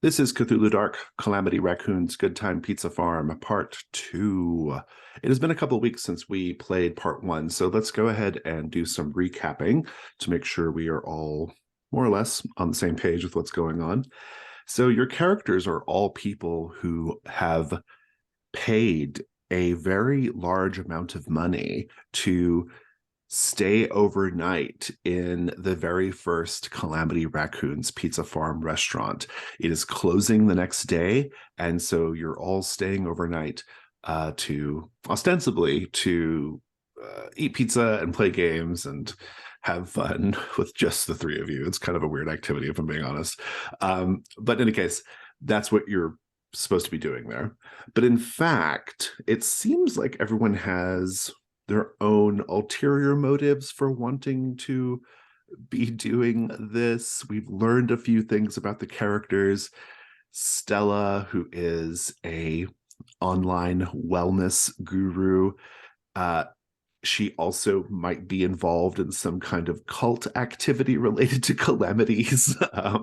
This is Cthulhu Dark, Calamity Raccoon's Good Time Pizza Farm, Part 2. It has been a couple of weeks since we played Part 1, so let's go ahead and do some recapping to make sure we are all more or less on the same page with what's going on. So your characters are all people who have paid a very large amount of money to stay overnight in the very first Calamity Raccoon's Pizza Farm restaurant. It is closing the next day, and so you're all staying overnight to ostensibly to eat pizza and play games and have fun with just the three of you. It's kind of a weird activity, if I'm being honest. But in any case, that's what you're supposed to be doing there. But in fact, it seems like everyone has their own ulterior motives for wanting to be doing this. We've learned a few things about the characters. Stella, who is a online wellness guru, she also might be involved in some kind of cult activity related to calamities.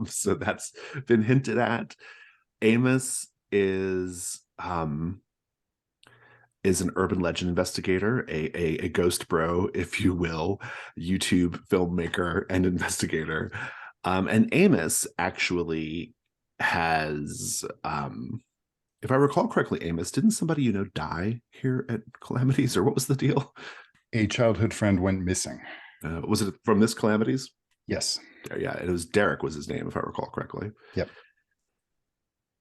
So that's been hinted at. Amos is an urban legend investigator, a ghost bro, if you will, YouTube filmmaker and investigator. And Amos actually has, if I recall correctly, Amos, didn't somebody die here at Calamities, or what was the deal? A childhood friend went missing. Was it from this Calamities? Yes. Yeah, it was Derek was his name, if I recall correctly. Yep.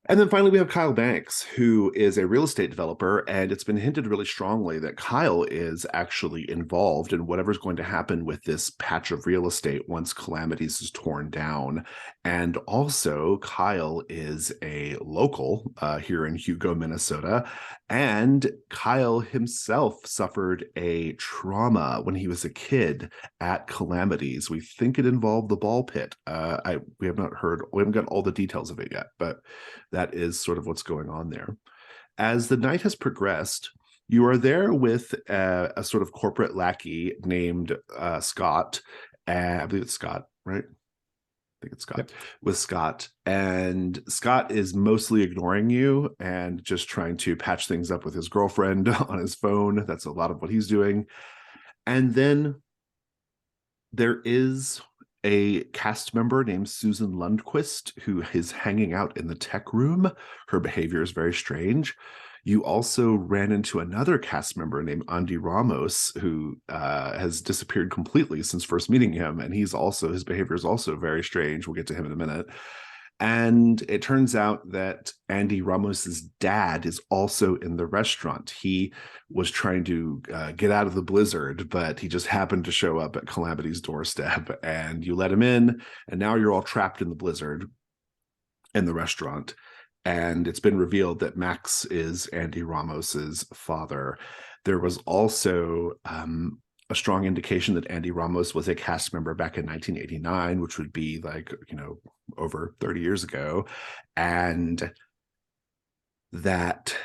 And then finally, we have Kyle Banks, who is a real estate developer, and it's been hinted really strongly that Kyle is actually involved in whatever's going to happen with this patch of real estate once Calamities is torn down. And also, Kyle is a local here in Hugo, Minnesota, and Kyle himself suffered a trauma when he was a kid at Calamities. We think it involved the ball pit. We haven't got all the details of it yet, but that is sort of what's going on there. As the night has progressed, you are there with a sort of corporate lackey named Scott. I believe it's Scott, right? I think it's Scott. Yep. With Scott. And Scott is mostly ignoring you and just trying to patch things up with his girlfriend on his phone. That's a lot of what he's doing. And then there is a cast member named Susan Lundquist who is hanging out in the tech room. Her behavior is very strange. You also ran into another cast member named Andy Ramos, who has disappeared completely since first meeting him, and his behavior is also very strange. We'll get to him in a minute. And it turns out that Andy Ramos's dad is also in the restaurant. He was trying to get out of the blizzard, but he just happened to show up at Calamity's doorstep, and you let him in, and now you're all trapped in the blizzard in the restaurant. And it's been revealed that Max is Andy Ramos's father. There was also a strong indication that Andy Ramos was a cast member back in 1989, which would be over 30 years ago, and that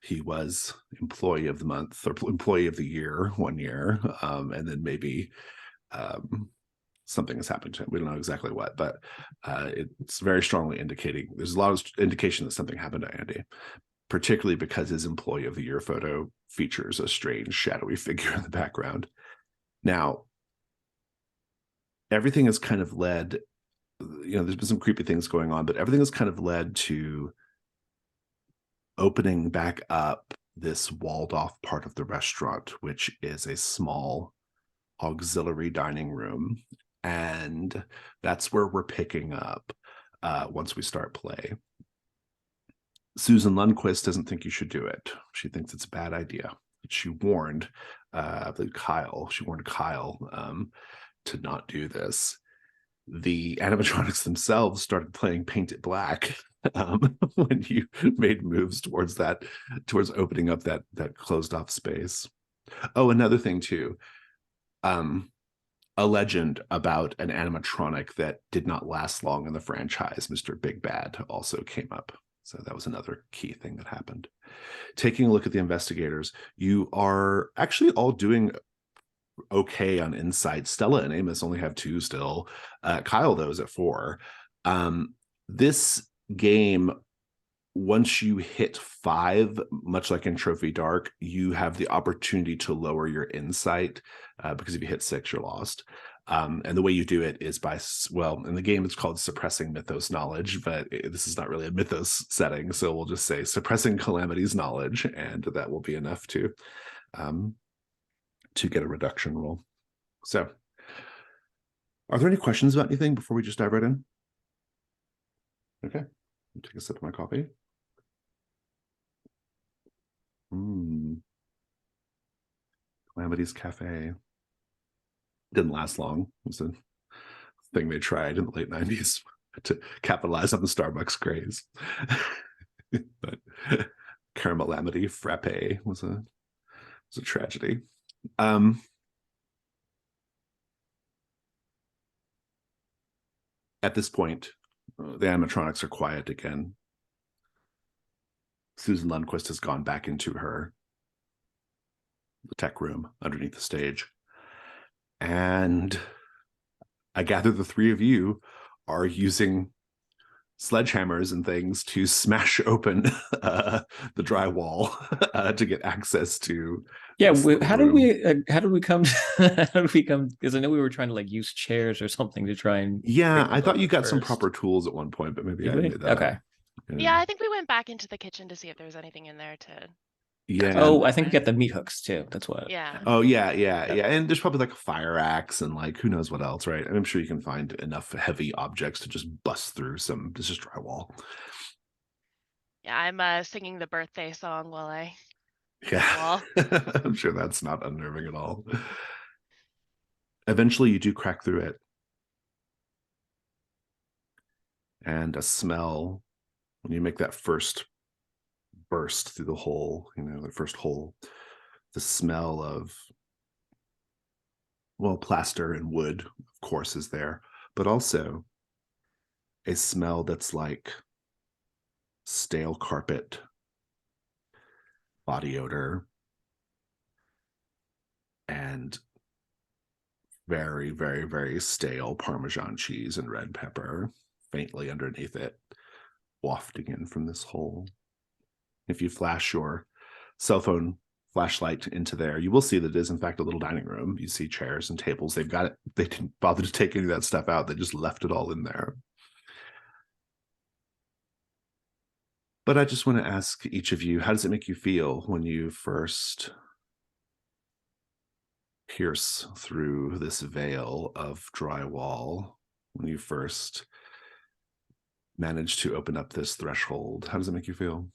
he was employee of the month or employee of the year 1 year, and then maybe something has happened to him. We don't know exactly what, but it's very strongly indicating, there's a lot of indication that something happened to Andy, particularly because his employee of the year photo features a strange shadowy figure in the background. Now, everything has kind of led, there's been some creepy things going on, but everything has kind of led to opening back up this walled off part of the restaurant, which is a small auxiliary dining room. And that's where we're picking up once we start play. Susan Lundquist doesn't think you should do it. She thinks it's a bad idea. She warned Kyle to not do this. The animatronics themselves started playing Paint It Black when you made moves towards opening up that closed off space. Oh, another thing too. A legend about an animatronic that did not last long in the franchise, Mr. Big Bad, also came up. So that was another key thing that happened. Taking a look at the investigators, you are actually all doing okay on insight. Stella and Amos only have 2 still. Kyle, though, is at 4. This game, once you hit 5, much like in Trophy Dark, you have the opportunity to lower your insight, because if you hit 6, you're lost. And the way you do it is by, well, in the game it's called suppressing mythos knowledge, but this is not really a mythos setting, so we'll just say suppressing Calamity's knowledge, and that will be enough um, to get a reduction roll. So, are there any questions about anything before we just dive right in? Okay, take a sip of my coffee. Calamity's Cafe didn't last long. It was a thing they tried in the late 90s to capitalize on the Starbucks craze. But Calamity Frappe was a tragedy. At this point, the animatronics are quiet again. Susan Lundquist has gone back into the tech room underneath the stage. And I gather the three of you are using sledgehammers and things to smash open the drywall to get access to. Yeah, how did we come? How did we come? Because I know we were trying to like use chairs or something to try and. Yeah, I thought you got some proper tools at one point, but maybe I made that okay. up. Yeah, I think we went back into the kitchen to see if there was anything in there to. Yeah. Oh, I think we got the meat hooks too. That's what. Yeah. Oh yeah. And there's probably like a fire axe and like who knows what else, right? I'm sure you can find enough heavy objects to just bust through some. This is drywall. Yeah, I'm singing the birthday song while I. Yeah, I'm sure that's not unnerving at all. Eventually, you do crack through it, and a smell when you make that first burst through the hole, the first hole, the smell of, well, plaster and wood, of course, is there, but also a smell that's like stale carpet, body odor, and very, very, very stale Parmesan cheese and red pepper faintly underneath it, wafting in from this hole. If you flash your cell phone flashlight into there, you will see that it is in fact a little dining room. You see chairs and tables. They've got it. They didn't bother to take any of that stuff out. They just left it all in there. But I just want to ask each of you, how does it make you feel when you first pierce through this veil of drywall, when you first manage to open up this threshold? How does it make you feel?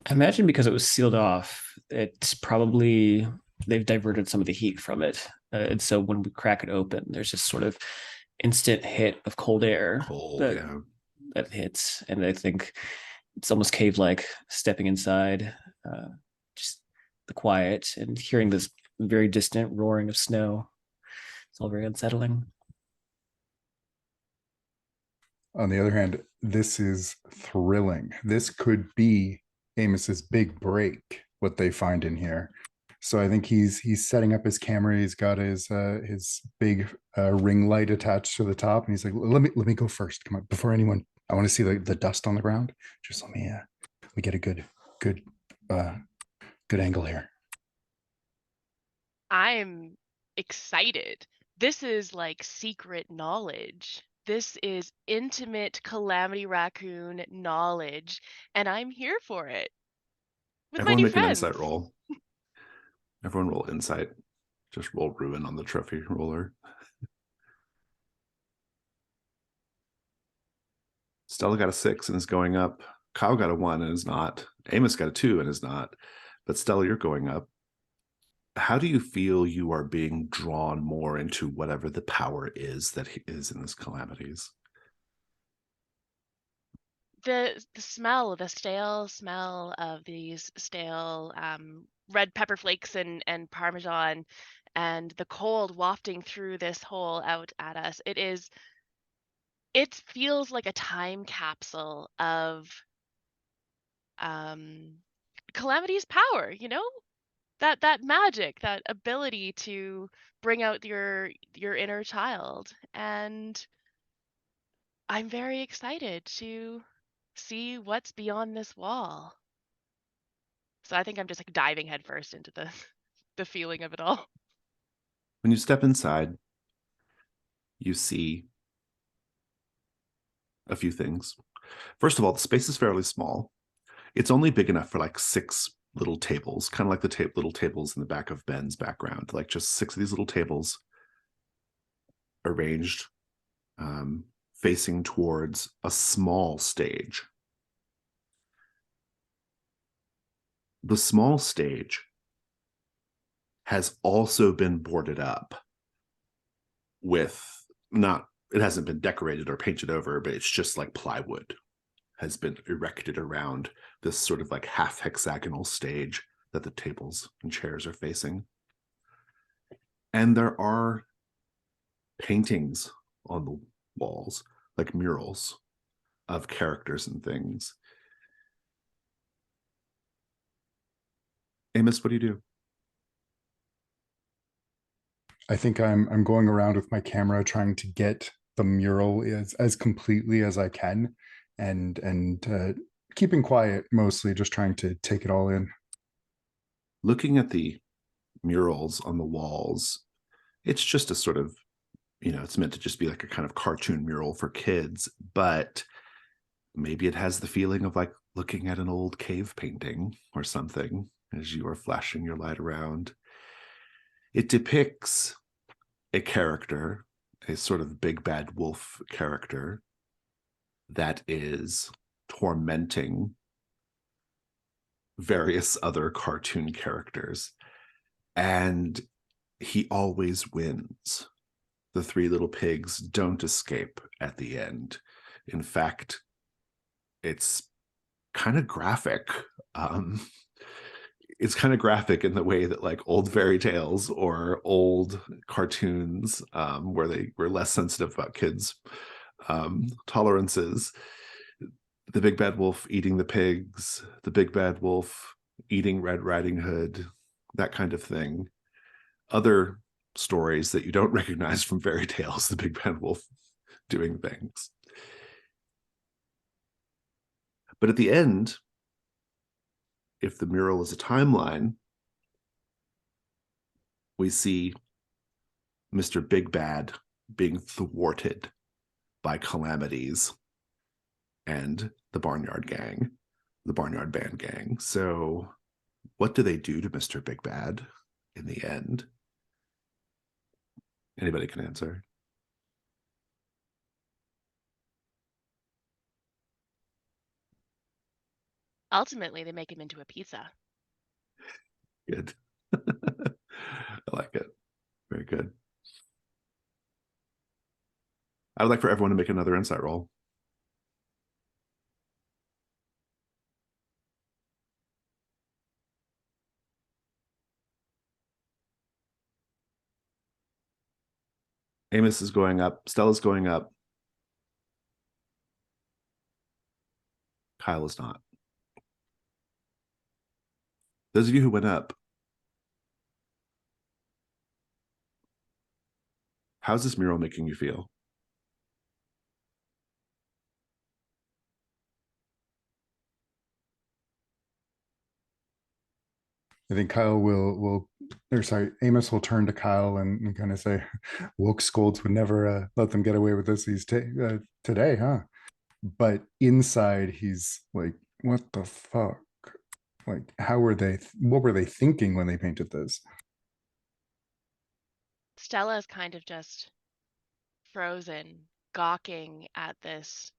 I imagine because it was sealed off, it's probably they've diverted some of the heat from it, and so when we crack it open, there's this sort of instant hit of cold air that hits, and I think it's almost cave-like stepping inside, just the quiet and hearing this very distant roaring of snow. It's all very unsettling. On the other hand, this is thrilling. This could be Amos's big break, what they find in here. So I think he's setting up his camera. He's got his big ring light attached to the top, and he's like, "Let me go first. Come on, before anyone. I want to see the dust on the ground. Just let me get a good angle here." I'm excited. This is like secret knowledge. This is intimate Calamity Raccoon knowledge, and I'm here for it. With Everyone my new make friends. an insight roll. Everyone roll insight. Just roll ruin on the trophy roller. Stella got a 6 and is going up. Kyle got a 1 and is not. Amos got a 2 and is not. But Stella, you're going up. How do you feel you are being drawn more into whatever the power is that is in this Calamities? The smell, the stale smell of these stale red pepper flakes and Parmesan, and the cold wafting through this hole out at us. It feels like a time capsule of Calamity's power, that magic, that ability to bring out your inner child. And I'm very excited to see what's beyond this wall. So I think I'm just like diving headfirst into the the feeling of it all. When you step inside, you see a few things. First of all, the space is fairly small. It's only big enough for like 6 little tables, kind of like the little tables in the back of Ben's background, like just 6 of these little tables arranged facing towards a small stage. The small stage has also been boarded up with not, it hasn't been decorated or painted over, but it's just like plywood has been erected around this sort of like half hexagonal stage that the tables and chairs are facing. And there are paintings on the walls, like murals of characters and things. Amos, what do you do? I think I'm going around with my camera trying to get the mural as completely as I can, and keeping quiet, mostly just trying to take it all in. Looking at the murals on the walls, it's just a sort of, it's meant to just be like a kind of cartoon mural for kids, but maybe it has the feeling of like looking at an old cave painting or something as you are flashing your light around. It depicts a character, a sort of big bad wolf character that is tormenting various other cartoon characters. And he always wins. The 3 little pigs don't escape at the end. In fact, it's kind of graphic. It's kind of graphic in the way that like old fairy tales or old cartoons where they were less sensitive about kids' tolerances. The big bad wolf eating the pigs, the big bad wolf eating Red Riding Hood, that kind of thing. Other stories that you don't recognize from fairy tales, the big bad wolf doing things. But at the end, if the mural is a timeline, we see Mr. Big Bad being thwarted by calamities and the Barnyard Gang, the Barnyard Band Gang. So what do they do to Mr. Big Bad in the end? Anybody can answer. Ultimately, they make him into a pizza. Good. I like it. Very good. I would like for everyone to make another insight roll. Amos is going up. Stella's going up. Kyle is not. Those of you who went up, how's this mural making you feel? I think Kyle Amos will turn to Kyle and kind of say, "Woke scolds would never let them get away with this today, huh?" But inside, he's like, "What the fuck? Like, how were they? What were they thinking when they painted this?" Stella is kind of just frozen, gawking at this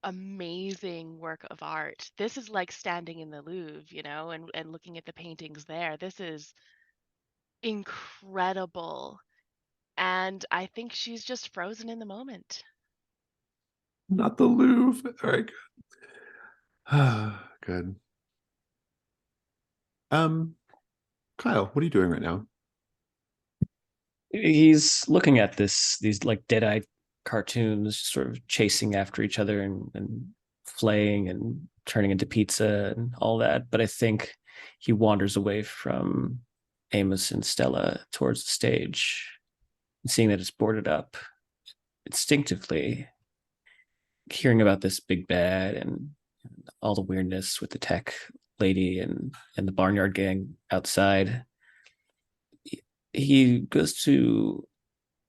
amazing work of art. This is like standing in the Louvre, and looking at the paintings there. This is incredible. And I think she's just frozen in the moment. Not the Louvre. All right, good. Good. Kyle, what are you doing right now? He's looking at these like dead-eyed cartoons sort of chasing after each other and flaying and turning into pizza and all that. But I think he wanders away from Amos and Stella towards the stage, seeing that it's boarded up. Instinctively, hearing about this big bad and all the weirdness with the tech lady and the barnyard gang outside, he goes to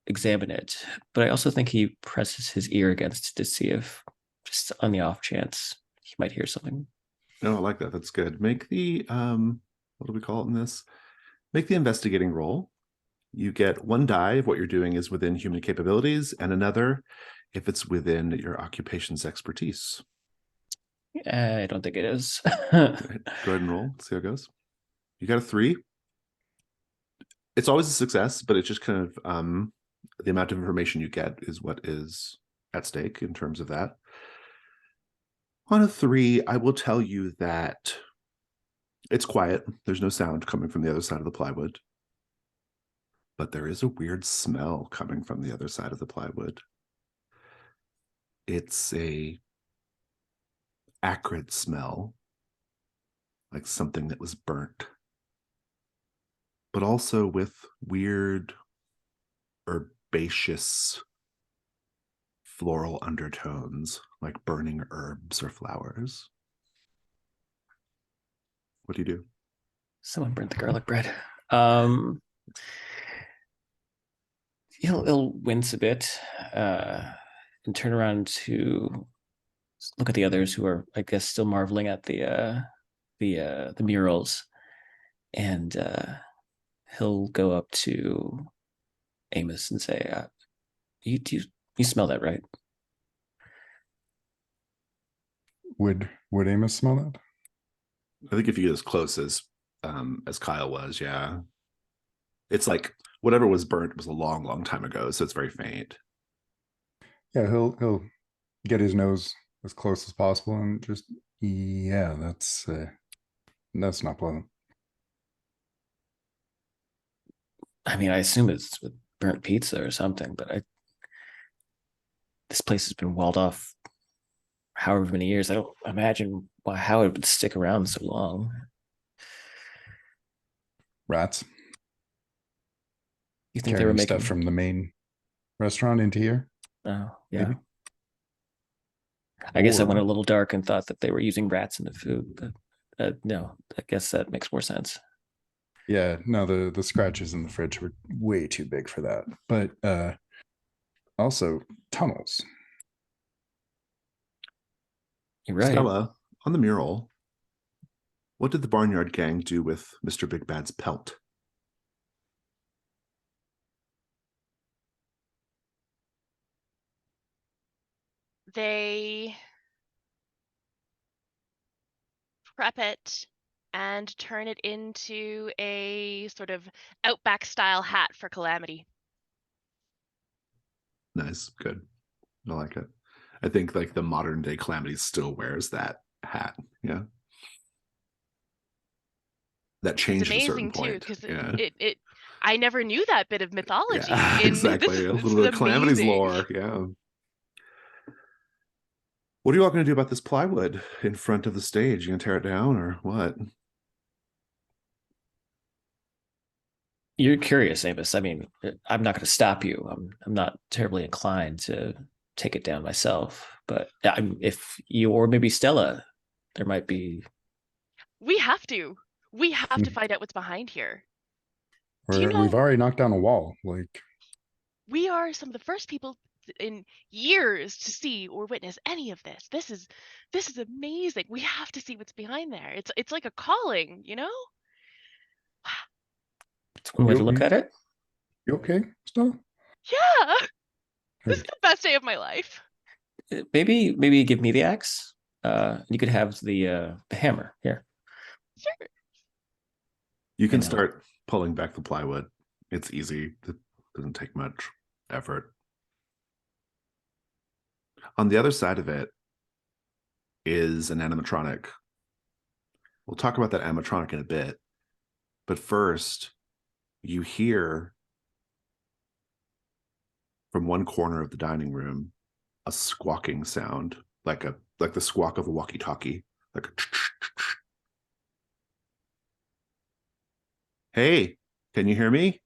examine it, but I also think he presses his ear against to see if, just on the off chance, he might hear something. No, I like that. That's good. Make the what do we call it in this? Make the investigating roll. You get 1 die if what you're doing is within human capabilities, and another if it's within your occupation's expertise. I don't think it is. Go ahead and roll. See how it goes. You got a 3. It's always a success, but it's just kind of the amount of information you get is what is at stake in terms of that. On a 3, I will tell you that it's quiet. There's no sound coming from the other side of the plywood. But there is a weird smell coming from the other side of the plywood. It's a acrid smell, like something that was burnt, but also with weird herbaceous floral undertones, like burning herbs or flowers. What do you do? Someone burnt the garlic bread. He'll wince a bit and turn around to look at the others who are, I guess, still marveling at the murals, and he'll go up to Amos and say, "You smell that, right?" Would Amos smell that? I think if you get as close as Kyle was, yeah. It's like whatever was burnt was a long, long time ago, so it's very faint. Yeah, he'll get his nose as close as possible and just, yeah, that's not pleasant. I mean, I assume it's with burnt pizza or something, but this place has been walled off however many years. I don't imagine how it would stick around so long. Rats. You think they were Carrying making stuff from the main restaurant into here? Oh, yeah. Maybe. I guess I went a Or- little dark and thought that they were using rats in the food, but no, I guess that makes more sense. Yeah, no, the scratches in the fridge were way too big for that. But also tunnels. You're right. Stella, on the mural, what did the barnyard gang do with Mr. Big Bad's pelt? They prep it and turn it into a sort of outback style hat for Calamity. Nice, good. I like it. I think like the modern day Calamity still wears that hat. Yeah. That It's changed at a certain amazing too, point. because Yeah. it I never knew that bit of mythology. Yeah, exactly. A This little is bit of Calamity's amazing. lore. Yeah. What are you all going to do about this plywood in front of the stage? You going to tear it down or what? You're curious, Amos. I mean, I'm not going to stop you. I'm not terribly inclined to take it down myself, but if you or maybe Stella, there might be. We have to. We have to find out what's behind here. Do you We've know already knocked down a wall. Like, we are some of the first people in years to see or witness any of this. This is amazing. We have to see what's behind there. It's like a calling, you know? It's one way to look at it. You okay, Stella? Yeah. This is Hey, the best day of my life. Maybe give me the axe. You could have the hammer here. Sure. You can And, start pulling back the plywood. It's easy. It doesn't take much effort. On the other side of it is an animatronic. We'll talk about that animatronic in a bit. But first, you hear from one corner of the dining room a squawking sound, like the squawk of a walkie-talkie, like a hey, can you hear me?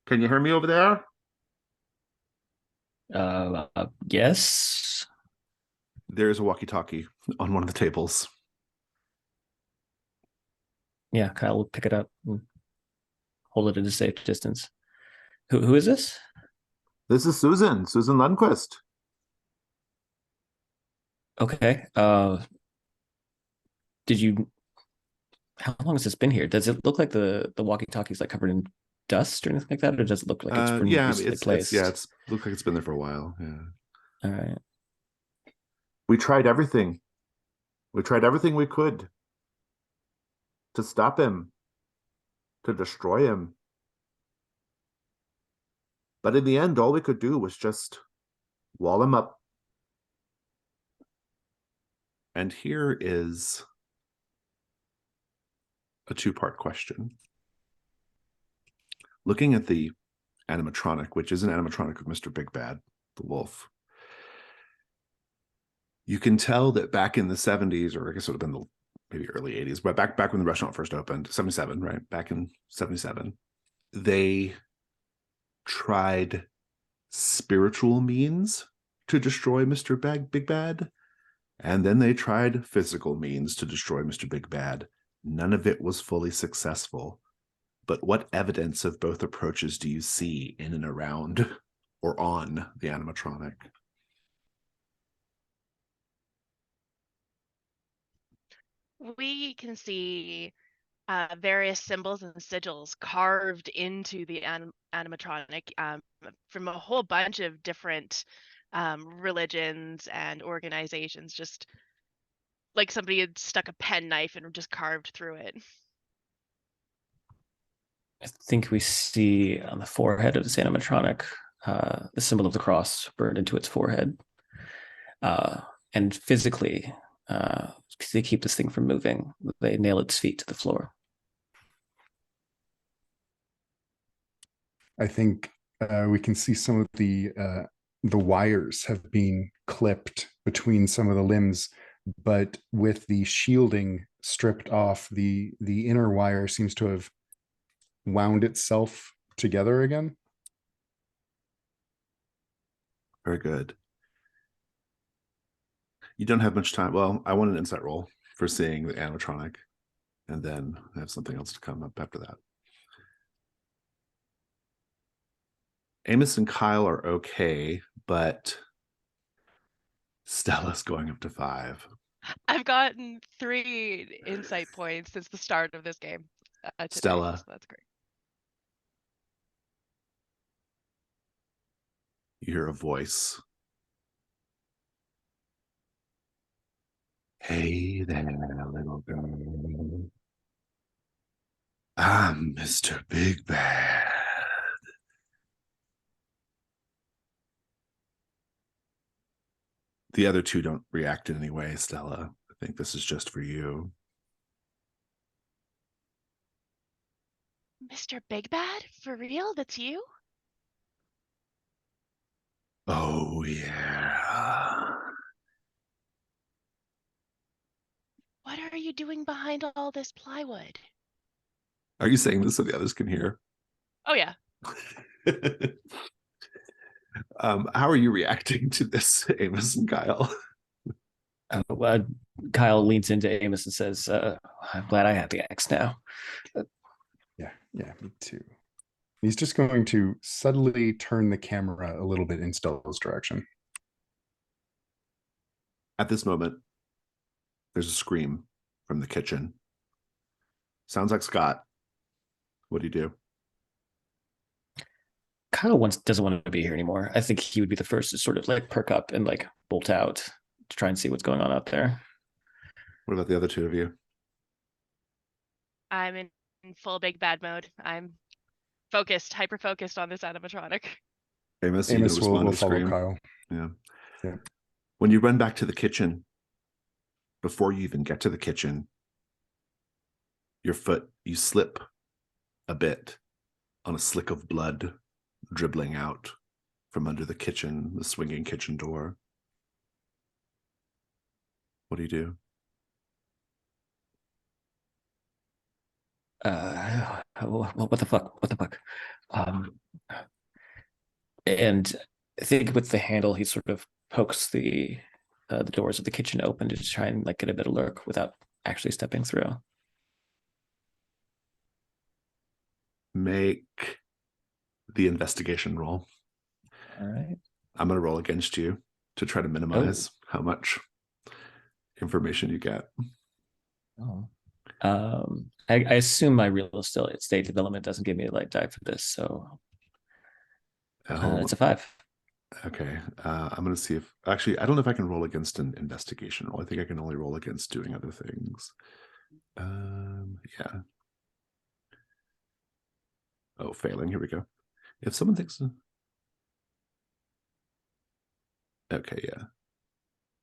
Can you hear me over there? yes. There's a walkie-talkie on one of the tables. Yeah, Kyle will pick it up and hold it at a safe distance. Who is this? This is Susan Lundquist. Okay. Did you? How long has this been here? Does it look like the walkie-talkie is like covered in dust or anything like that, or does it look like it's been Yeah, recently placed? it's looks like it's been there for a while. Yeah. All right. We tried everything. We tried everything we could to stop him, to destroy him. But in the end, all we could do was just wall him up. And here is a two-part question. Looking at the animatronic, which is an animatronic of Mr. Big Bad, the wolf, you can tell that back in the 70s, or I guess it would have been the maybe early 80s, but back when the restaurant first opened, 77, right? Back in 77, they tried spiritual means to destroy Mr. Big Bad, and then they tried physical means to destroy Mr. Big Bad. None of it was fully successful. But what evidence of both approaches do you see in and around or on the animatronic? We can see various symbols and sigils carved into the animatronic from a whole bunch of different religions and organizations, just like somebody had stuck a penknife and just carved through it. I think we see on the forehead of this animatronic the symbol of the cross burned into its forehead. And physically, they keep this thing from moving. They nail its feet to the floor. I think we can see some of the wires have been clipped between some of the limbs, but with the shielding stripped off, the inner wire seems to have wound itself together again. Very good. You don't have much time. Well, I want an insight roll for seeing the animatronic, and then I have something else to come up after that. Amos and Kyle are okay, but Stella's going up to 5. I've gotten 3 insight points since the start of this game today, Stella, so that's great. you hear a voice. Hey there, little girl. I'm Mr. Big Bad. The other two don't react in any way, Stella. I think this is just for you. Mr. Big Bad? For real? That's you? Oh, yeah. What are you doing behind all this plywood? Are you saying this so the others can hear? Oh, yeah. How are you reacting to this, Amos and Kyle? Kyle leans into Amos and says, I'm glad I have the axe now. Yeah, me too. He's just going to subtly turn the camera a little bit in Stella's direction. At this moment, there's a scream from the kitchen. Sounds like Scott. What do you do? Kyle doesn't want to be here anymore. I think he would be the first to sort of like perk up and like bolt out to try and see what's going on out there. What about the other two of you? I'm in full Big Bad mode. I'm focused, hyper focused on this animatronic. Amos, Amos will to follow scream? Kyle. Yeah. Yeah. When you run back to the kitchen, before you even get to the kitchen, you slip a bit on a slick of blood dribbling out from under the swinging kitchen door. What do you do? What the fuck? What the fuck? And I think with the handle, he sort of pokes the the doors of the kitchen open to try and like get a better look without actually stepping through. Make the investigation roll. All right. I'm going to roll against you to try to minimize how much information you get. Oh. I assume my real estate development doesn't give me a light die for this, so it's a 5. Okay. I'm going to see if actually I don't know if I can roll against an investigation roll. I think I can only roll against doing other things. Yeah. Oh, failing. Here we go. If someone thinks, okay, yeah.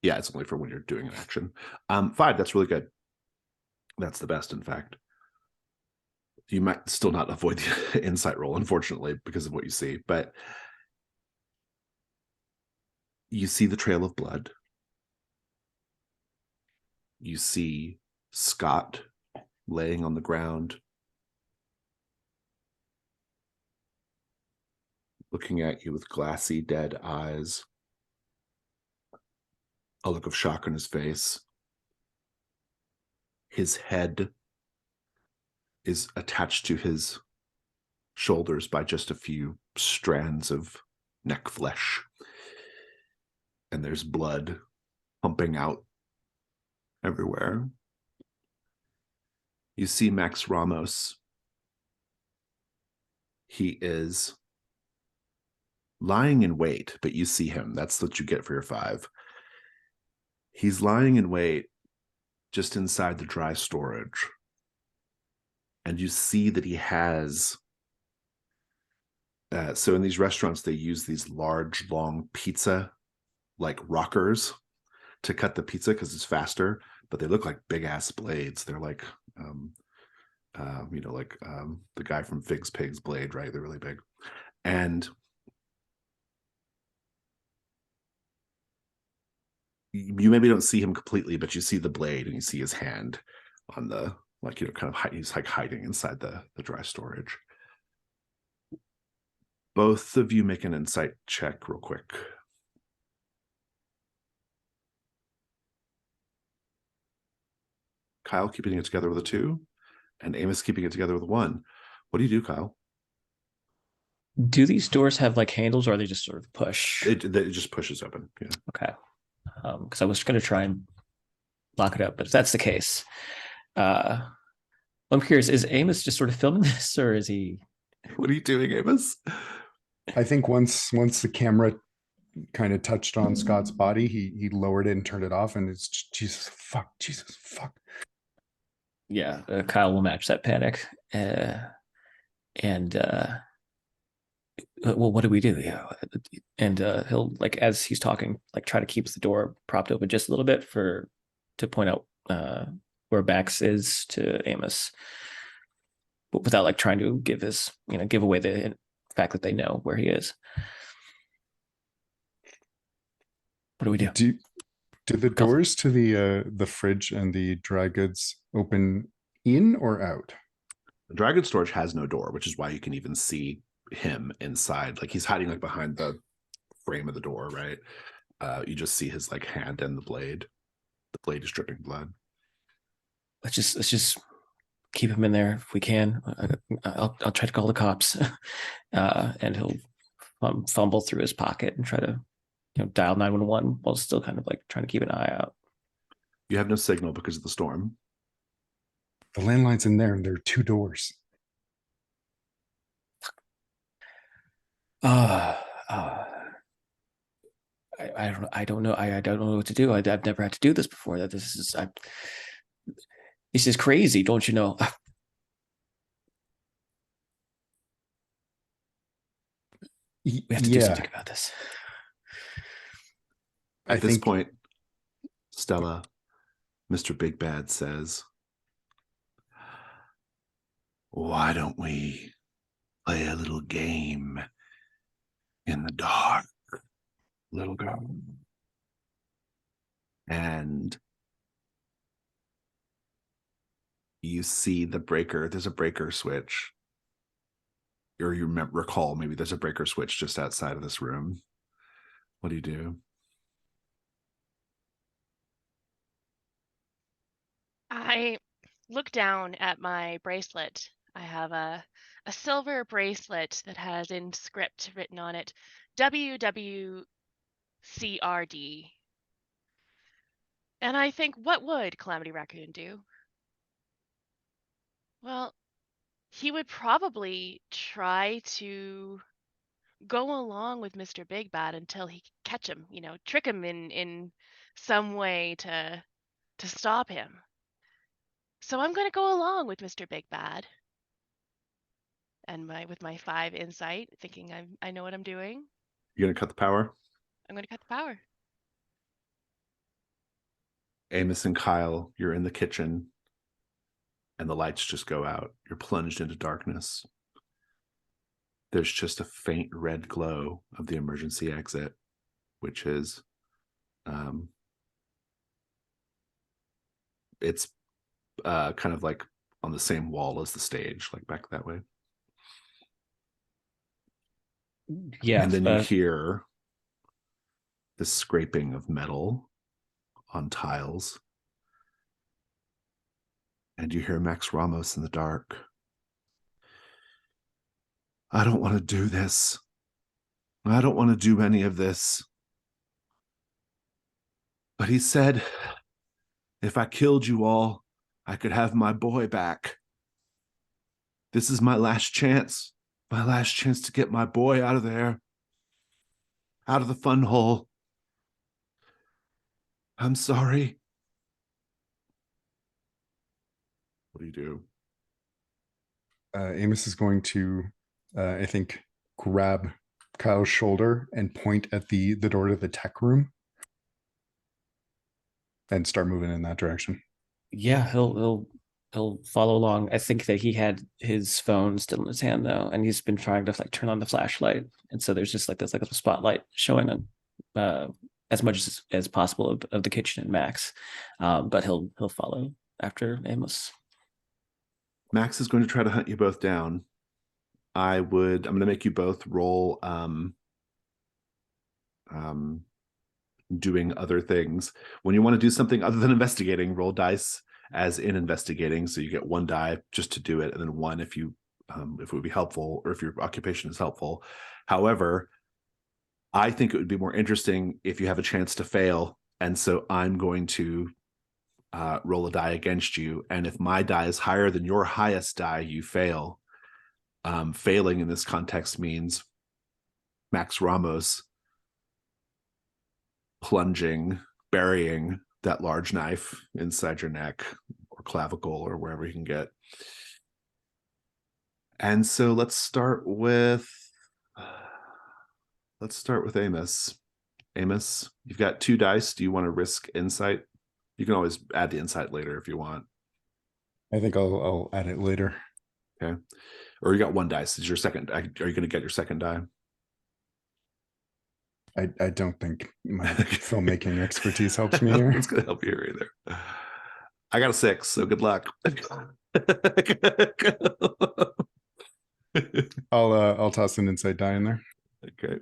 Yeah, it's only for when you're doing an action. 5, that's really good. That's the best, in fact. You might still not avoid the insight roll, unfortunately, because of what you see, but you see the trail of blood. You see Scott laying on the ground, looking at you with glassy, dead eyes, a look of shock on his face. His head is attached to his shoulders by just a few strands of neck flesh. And there's blood pumping out everywhere. You see Max Ramos. He is lying in wait, but you see him. That's what you get for your 5. He's lying in wait just inside the dry storage. And you see that he has so in these restaurants, they use these large, long pizza, like rockers, to cut the pizza because it's faster, but they look like big ass blades. They're like, the guy from Fig's Pig's blade, right? They're really big. And you maybe don't see him completely, but you see the blade and you see his hand on the, he's like hiding inside the dry storage. Both of you make an insight check real quick. Kyle keeping it together with a 2, and Amos keeping it together with a 1. What do you do, Kyle? Do these doors have like handles, or are they just sort of push? It just pushes open. Yeah. Okay. Because I was going to try and lock it up, but if that's the case, I'm curious: is Amos just sort of filming this, or is he? What are you doing, Amos? I think once the camera kind of touched on Scott's body, he lowered it and turned it off, and it's Jesus fuck. Yeah, Kyle will match that panic, well, what do we do? Yeah, and he'll, like, as he's talking, like, try to keep the door propped open just a little bit to point out where Bax is to Amos, but without like trying to give away the fact that they know where he is. What do we do? Do the doors to the fridge and the dry goods open in or out? The dry goods storage has no door, which is why you can even see him inside. Like, he's hiding like behind the frame of the door, right? You just see his like hand and the blade. The blade is dripping blood. Let's just keep him in there if we can. I'll try to call the cops, and he'll fumble through his pocket and try to dial 911 while still kind of like trying to keep an eye out. You have no signal because of the storm. The landline's in there, and there are 2 doors. I don't know. I don't know what to do. I've never had to do this before. This is crazy, don't you know? We have to do something about this. At this point, Stella, Mr. Big Bad says, "Why don't we play a little game in the dark, little girl?" And you see the breaker. There's a breaker switch. Or you recall maybe there's a breaker switch just outside of this room. What do you do? I look down at my bracelet. I have a silver bracelet that has in script written on it, WWCRD. And I think, what would Calamity Raccoon do? Well, he would probably try to go along with Mr. Big Bad until he could catch him, trick him in some way to stop him. So I'm going to go along with Mr. Big Bad and with my 5 insight, thinking I know what I'm doing. You're gonna cut the power? I'm going to cut the power. Amos and Kyle, you're in the kitchen, and the lights just go out. You're plunged into darkness. There's just a faint red glow of the emergency exit, which is it's kind of like on the same wall as the stage, like back that way. Yeah. And then you hear the scraping of metal on tiles. And you hear Max Ramos in the dark. I don't want to do this. I don't want to do any of this. But he said, if I killed you all, I could have my boy back. This is my last chance. My last chance to get my boy out of there. Out of the fun hole. I'm sorry. What do you do? Amos is going to, I think, grab Kyle's shoulder and point at the door to the tech room and start moving in that direction. Yeah, he'll follow along. I think that he had his phone still in his hand though, and he's been trying to like turn on the flashlight, and so there's just like this like a spotlight showing on as much as possible of the kitchen and Max, but he'll follow after Amos. Max is going to try to hunt you both down. I'm going to make you both roll doing other things. When you want to do something other than investigating, roll dice as in investigating. So you get 1 die just to do it, and then 1 if you if it would be helpful or if your occupation is helpful. However, I think it would be more interesting if you have a chance to fail. And so I'm going to roll a die against you. And if my die is higher than your highest die, you fail. Failing in this context means Max Ramos plunging, burying that large knife inside your neck or clavicle or wherever you can get. And so let's start with Amos. Amos, you've got 2 dice. Do you want to risk insight? You can always add the insight later if you want. I think I'll add it later. Okay. Or you got 1 dice. Is your second? Are you going to get your second die? I don't think my filmmaking expertise helps me here. It's going to help you here either. I got a 6, so good luck. I'll toss an insight die in there. Okay.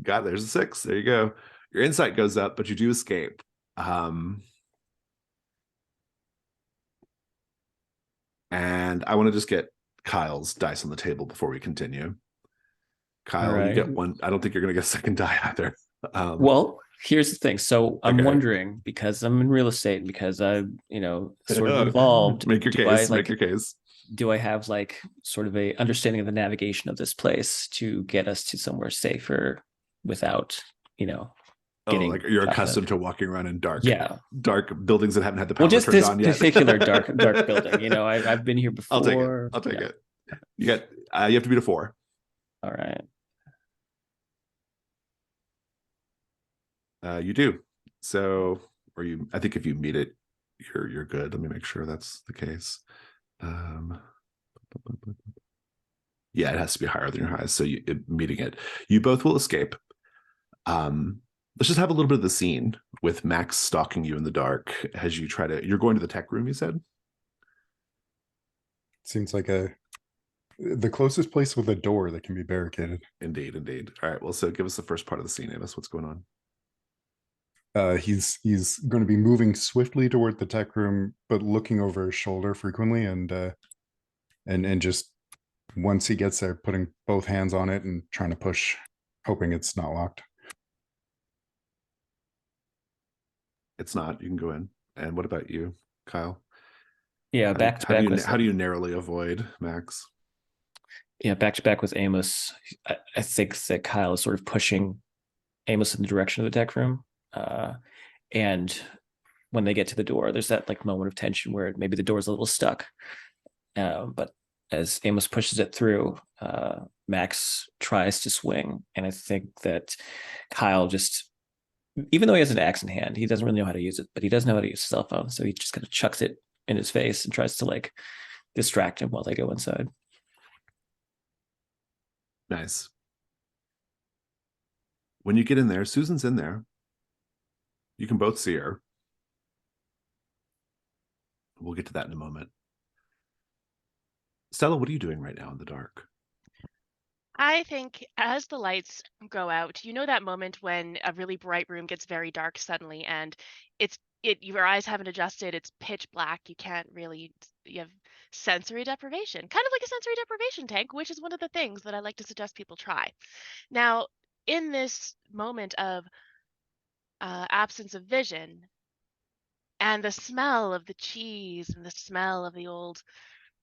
Got it. There's a 6. There you go. Your insight goes up, but you do escape. And I want to just get Kyle's dice on the table before we continue. Kyle, Right. You get 1. I don't think you're going to get a second die either. Well, here's the thing. So I'm Okay. wondering, because I'm in real estate and because I, sort of involved. Make your case. Make your case. Do I have like sort of a understanding of the navigation of this place to get us to somewhere safer without, getting like you're caught accustomed up? to walking around in dark buildings that haven't had the power Well, just turned this on yet. particular dark building. I've been here before. I'll take it. You got. You have to beat a 4. All right. You do. So, I think if you meet it, you're good. Let me make sure that's the case. Yeah, it has to be higher than your highest. So meeting it, you both will escape. Let's just have a little bit of the scene with Max stalking you in the dark as you try to. You're going to the tech room, you said? Seems like the closest place with a door that can be barricaded. Indeed. All right. Well, so give us the first part of the scene, Amos. What's going on? He's going to be moving swiftly toward the tech room, but looking over his shoulder frequently, and just once he gets there, putting both hands on it and trying to push, hoping it's not locked. It's not. You can go in. And what about you, Kyle? Yeah, back to back with how do you narrowly avoid Max? Yeah, back to back with Amos. I think that Kyle is sort of pushing Amos in the direction of the tech room. And when they get to the door, there's that like moment of tension where maybe the door's a little stuck. But as Amos pushes it through, Max tries to swing. And I think that Kyle just, even though he has an axe in hand, he doesn't really know how to use it, but he does know how to use a cell phone. So he just kind of chucks it in his face and tries to like distract him while they go inside. Nice. When you get in there, Susan's in there. You can both see her. We'll get to that in a moment. Stella, what are you doing right now in the dark? I think as the lights go out, you know that moment when a really bright room gets very dark suddenly and your eyes haven't adjusted, it's pitch black, you have sensory deprivation. Kind of like a sensory deprivation tank, which is one of the things that I like to suggest people try. Now, in this moment of absence of vision and the smell of the cheese and the smell of the old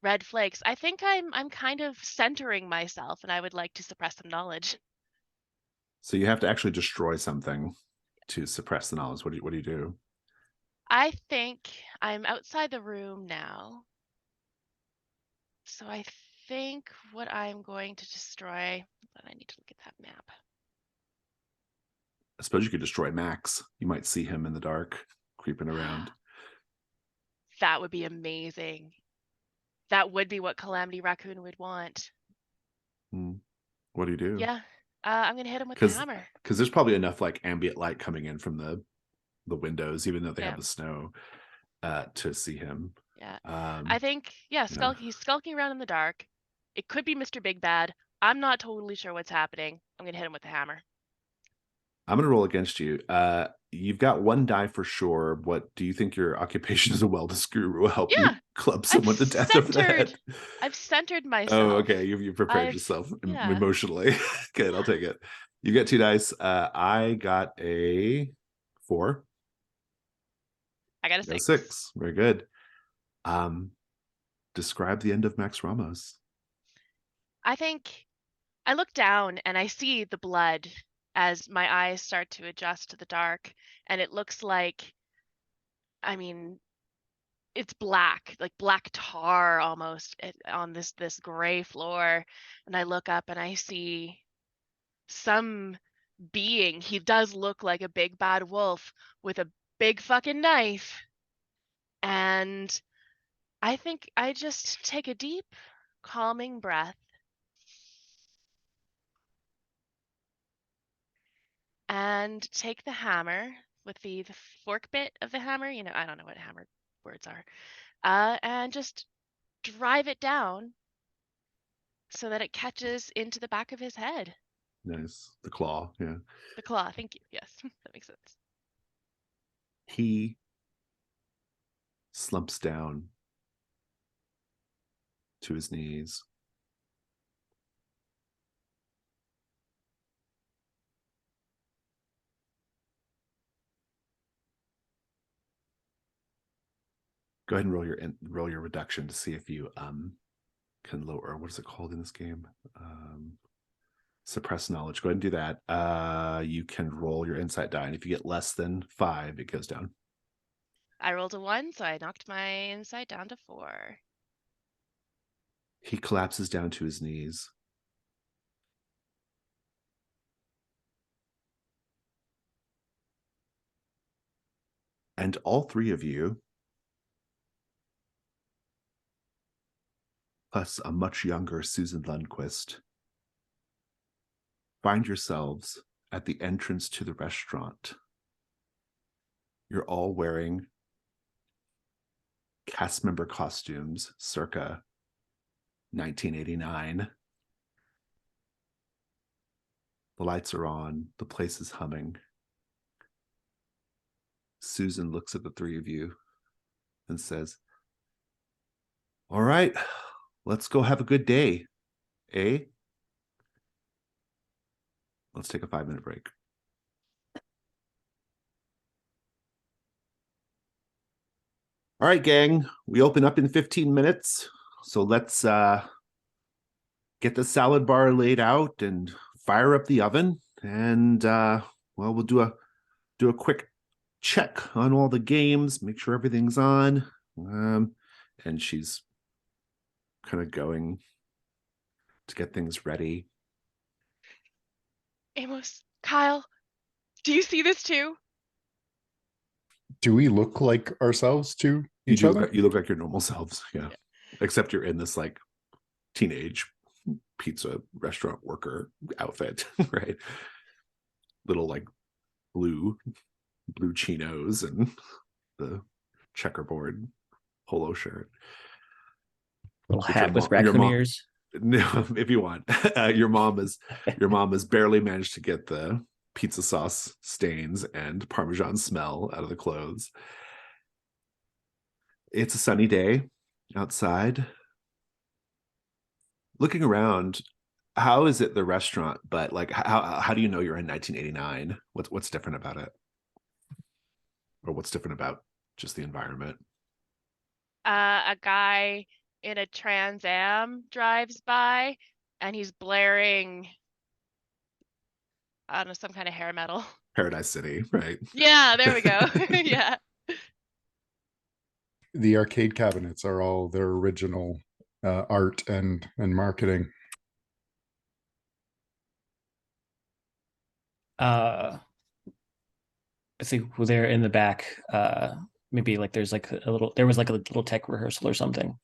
red flakes, I think I'm kind of centering myself, and I would like to suppress some knowledge. So you have to actually destroy something to suppress the knowledge. What do you do? I think I'm outside the room now. So I think what I'm going to destroy, but I need to look at that map. I suppose you could destroy Max. You might see him in the dark, creeping around. That would be amazing. That would be what Calamity Raccoon would want. What do you do? Yeah, I'm gonna hit him with the hammer. Because there's probably enough like ambient light coming in from the windows, even though they Yeah. have the snow, to see him. Yeah. I think, he's skulking around in the dark. It could be Mr. Big Bad. I'm not totally sure what's happening. I'm gonna hit him with the hammer. I'm gonna roll against you. You've got one die for sure. What do you think your occupation as a wellness guru will help you club someone to death over the head? I've centered myself. Oh, okay. You've prepared yourself emotionally. Good, I'll take it. You get 2 dice. I got a 4. I got a 6. Very good. Describe the end of Max Ramos. I think I look down and I see the blood as my eyes start to adjust to the dark, and it looks like, I mean, it's black, like black tar almost on this gray floor. And I look up and I see some being. He does look like a big bad wolf with a big fucking knife. And I think I just take a deep, calming breath and take the hammer with the fork bit of the hammer. You know, I don't know what hammer words are. And just drive it down so that it catches into the back of his head. Nice. The claw, yeah. The claw, thank you. Yes, that makes sense. He slumps down to his knees. Go ahead and roll your reduction to see if you can lower, what is it called in this game? Suppress knowledge. Go ahead and do that. You can roll your insight die, and if you get less than 5, it goes down. I rolled a 1, so I knocked my insight down to 4. He collapses down to his knees. And all 3 of you, plus a much younger Susan Lundquist, find yourselves at the entrance to the restaurant. You're all wearing cast member costumes circa 1989. The lights are on, the place is humming. Susan looks at the three of you and says, all right, let's go have a good day, eh? Let's take a 5-minute break. All right, gang, we open up in 15 minutes. So let's get the salad bar laid out and fire up the oven. And we'll do a quick check on all the games, make sure everything's on. And she's kind of going to get things ready. Amos, Kyle, do you see this too? Do we look like ourselves to You each other? you look like your normal selves, yeah. Except you're in this like teenage pizza restaurant worker outfit, right? Little like blue chinos and the checkerboard polo shirt. Little hat with raccoon ears. No, if you want. Your mom has barely managed to get the pizza sauce stains and Parmesan smell out of the clothes. It's a sunny day outside. Looking around, how is it the restaurant? But like, how do you know you're in 1989? What's different about it, or what's different about just the environment? A guy in a Trans Am drives by, and he's blaring, I don't know, some kind of hair metal. Paradise City, right? Yeah, there we go. Yeah. The arcade cabinets are all their original art and marketing. I think they're in the back. Maybe like there was like a little tech rehearsal or something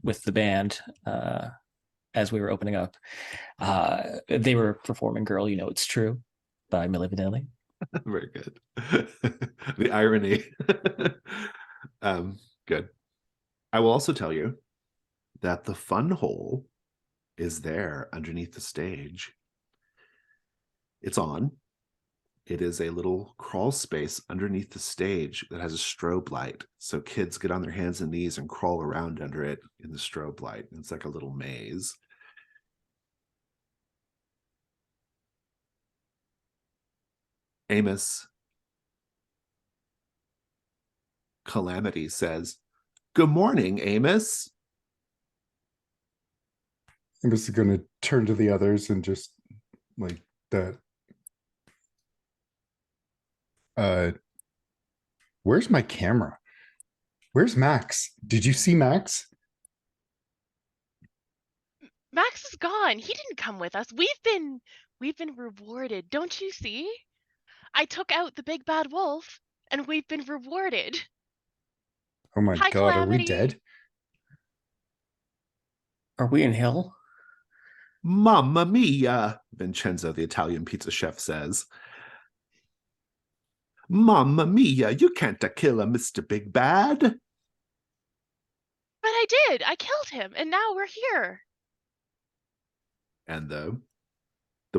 with the band as we were opening up. They were performing "Girl, You Know It's True" by Milli Vanilli. Very good. The irony. Good. I will also tell you that the fun hole is there underneath the stage. It's on. It is a little crawl space underneath the stage that has a strobe light. So kids get on their hands and knees and crawl around under it in the strobe light. It's like a little maze. Amos, Calamity says, "Good morning, Amos." Amos is going to turn to the others and just like that. Where's my camera? Where's Max? Did you see Max? Max is gone. He didn't come with us. We've been rewarded. Don't you see? I took out the big bad wolf, and we've been rewarded. Oh my Hi, God, are we Calamity. dead? Are we in hell? Mamma mia, Vincenzo, the Italian pizza chef, says. Mamma mia, you can't kill a Mr. Big Bad. But I did. I killed him, and now we're here. And the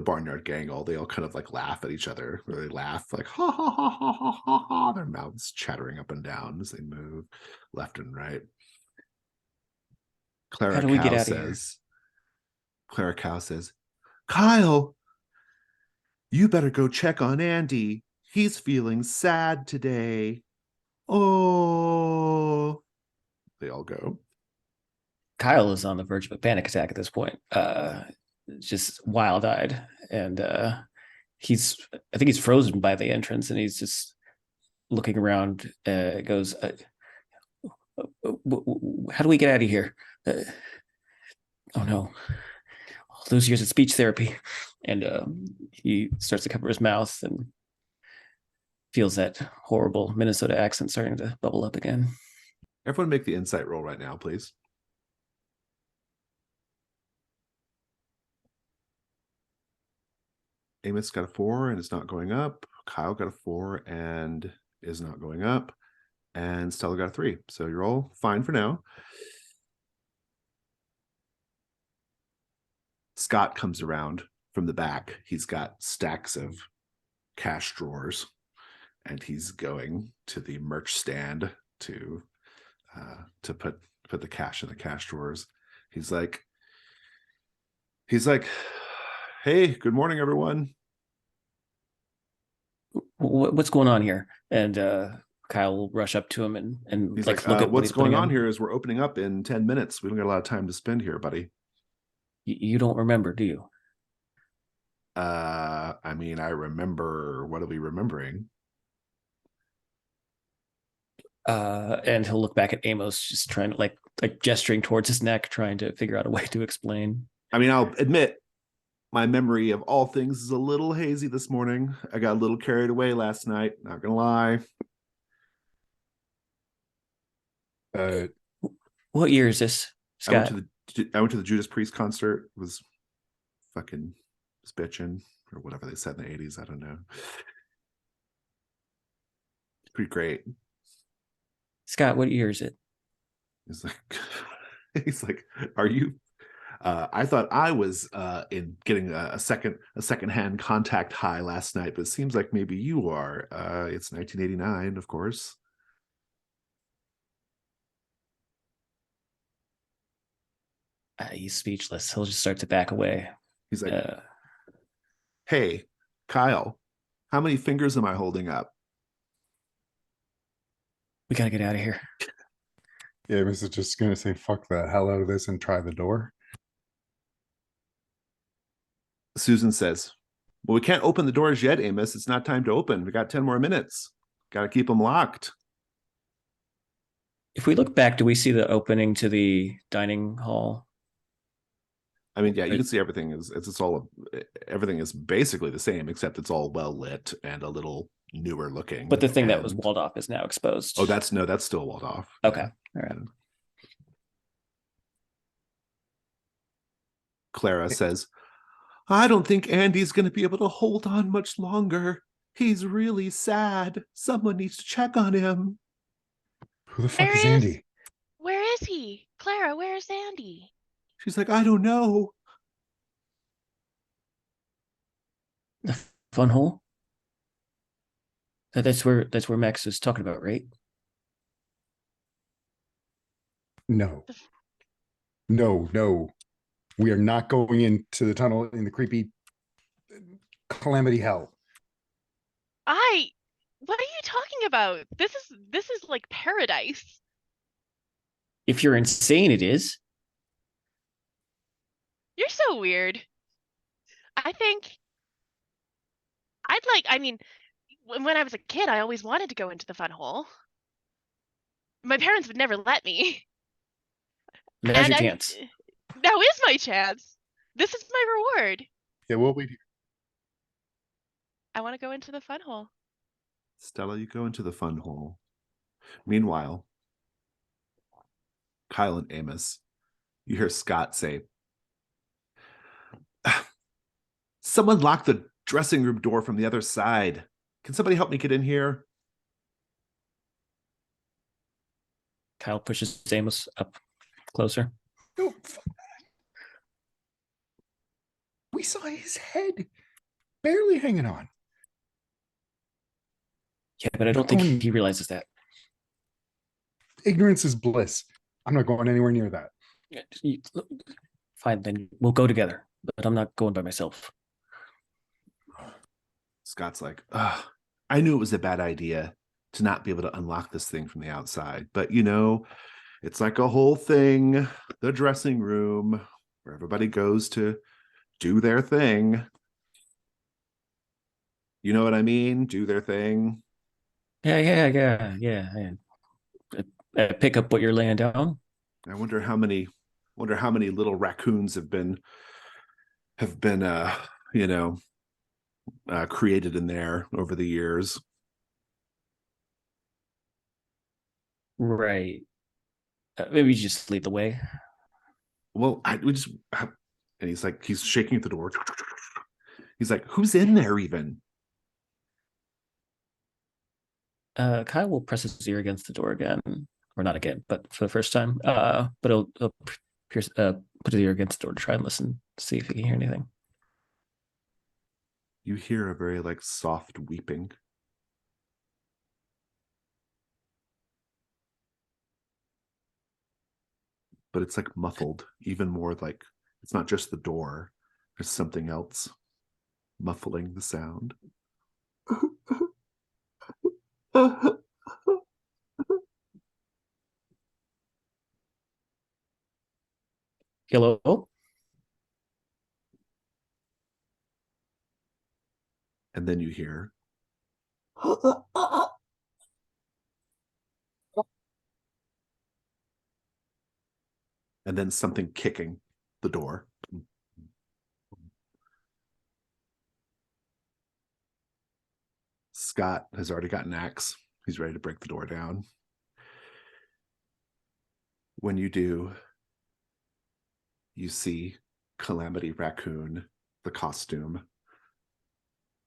barnyard gang, they all kind of like laugh at each other. They laugh like ha ha ha ha ha ha ha. Their mouths chattering up and down as they move left and right. How do we get out of here? Clara Cow says, "Kyle, you better go check on Andy. He's feeling sad today." Oh, they all go. Kyle is on the verge of a panic attack at this point. Just wild-eyed, and I think he's frozen by the entrance, and he's just looking around. Goes, how do we get out of here? Oh no, all those years of speech therapy. And he starts to cover his mouth and feels that horrible Minnesota accent starting to bubble up again. Everyone make the insight roll right now, please. Amos got a 4 and it's not going up. Kyle got a 4 and is not going up. And Stella got a 3. So you're all fine for now. Scott comes around from the back. He's got stacks of cash drawers. and he's going to the merch stand to put the cash in the cash drawers. He's like, hey, good morning, everyone. What's going on here? And Kyle will rush up to him and He's like like, look at what what's he's putting going on here is we're opening up in 10 minutes. We don't got a lot of time to spend here, buddy. You don't remember, do you? I mean, I remember. What are we remembering? And he'll look back at Amos, just trying to like gesturing towards his neck, trying to figure out a way to explain. I mean, I'll admit my memory of all things is a little hazy this morning. I got a little carried away last night, not gonna lie. What year is this, Scott? I went to the Judas Priest concert. It was bitching, or whatever they said in the 80s. I don't know. Pretty great. Scott, what year is it? He's like, are you? I thought I was in getting a secondhand contact high last night, but it seems like maybe you are. It's 1989, of course. He's speechless. He'll just start to back away. He's like, hey, Kyle, how many fingers am I holding up? We gotta get out of here. Yeah, Amos is just gonna say fuck the hell out of this and try the door. Susan says, well, we can't open the doors yet, Amos. It's not time to open. We got 10 more minutes. Got to keep them locked. If we look back, do we see the opening to the dining hall? I mean, yeah, you can see everything everything is basically the same, except it's all well lit and a little newer looking. But the thing that was walled off is now exposed. Oh, that's still walled off. Okay. All right. Clara says, I don't think Andy's going to be able to hold on much longer. He's really sad. Someone needs to check on him. Who the fuck is Andy? Where is he? Clara, where is Andy? She's like, I don't know. The fun hole? That's where Max is talking about, right? No. We are not going into the tunnel in the creepy Calamity hell. What are you talking about? This is like paradise. If you're insane, it is. You're so weird. I mean, when I was a kid, I always wanted to go into the fun hole. My parents would never let me. Now's your chance. Now is my chance. This is my reward. Yeah, we'll wait here. I want to go into the fun hole. Stella, you go into the fun hole. Meanwhile, Kyle and Amos, you hear Scott say, someone locked the dressing room door from the other side. Can somebody help me get in here? Kyle pushes Amos up closer. No. We saw his head barely hanging on. Yeah, but I don't think he realizes that. Ignorance is bliss. I'm not going anywhere near that. Fine, then we'll go together. But I'm not going by myself. Scott's like, I knew it was a bad idea to not be able to unlock this thing from the outside. But, it's like a whole thing, the dressing room, where everybody goes to do their thing. You know what I mean? Do their thing. Yeah. I pick up what you're laying down. I wonder how many little raccoons have been created in there over the years. Right. Maybe you just lead the way. Well, and he's shaking at the door. He's like, who's in there even? Kyle will press his ear against the door again, or not again, but for the first time. But he'll put his ear against the door to try and listen, see if he can hear anything. You hear a very soft weeping. but it's like muffled, even more like it's not just the door. There's something else muffling the sound. Hello? And then you hear and then something kicking the door. Scott has already got an axe. He's ready to break the door down. When you do, you see Calamity Raccoon, the costume,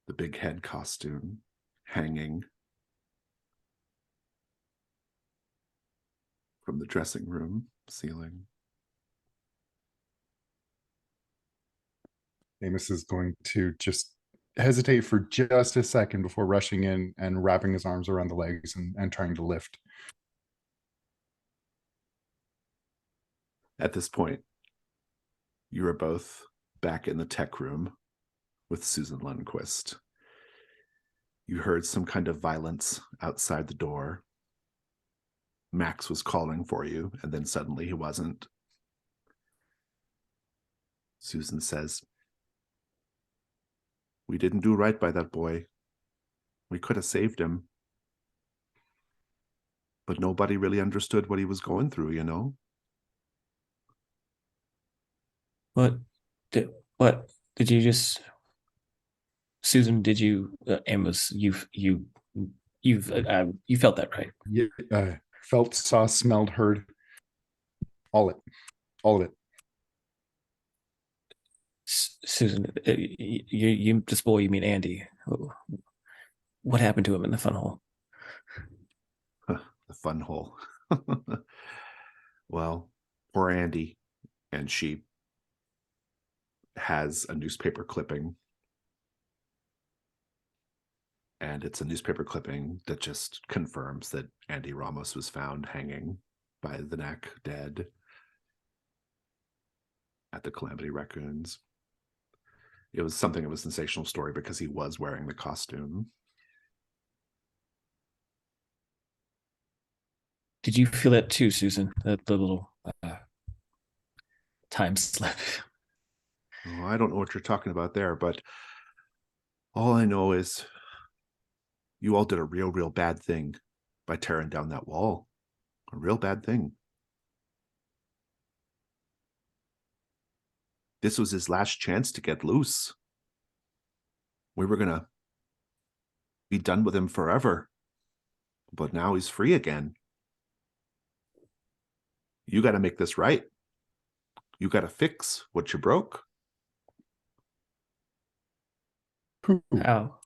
the big head costume, hanging from the dressing room ceiling. Amos is going to just hesitate for just a second before rushing in and wrapping his arms around the legs and trying to lift. At this point, you are both back in the tech room with Susan Lundquist. You heard some kind of violence outside the door. Max was calling for you, and then suddenly he wasn't. Susan says, "We didn't do right by that boy. We could have saved him. But nobody really understood what he was going through, you know?" What did you just, Susan, did you, Amos, you felt that, right? Yeah, felt, saw, smelled, heard, all of it. Susan, you this boy, you mean Andy? What happened to him in the fun hole? The fun hole. Well, poor Andy. And she has a newspaper clipping. And it's a newspaper clipping that just confirms that Andy Ramos was found hanging by the neck, dead, at the Calamity Raccoons. It was something of a sensational story because he was wearing the costume. Did you feel that too, Susan? The little time slip. Oh, I don't know what you're talking about there, but all I know is you all did a real, real bad thing by tearing down that wall. A real bad thing. This was his last chance to get loose. We were going to be done with him forever. But now he's free again. You got to make this right. You got to fix what you broke. How?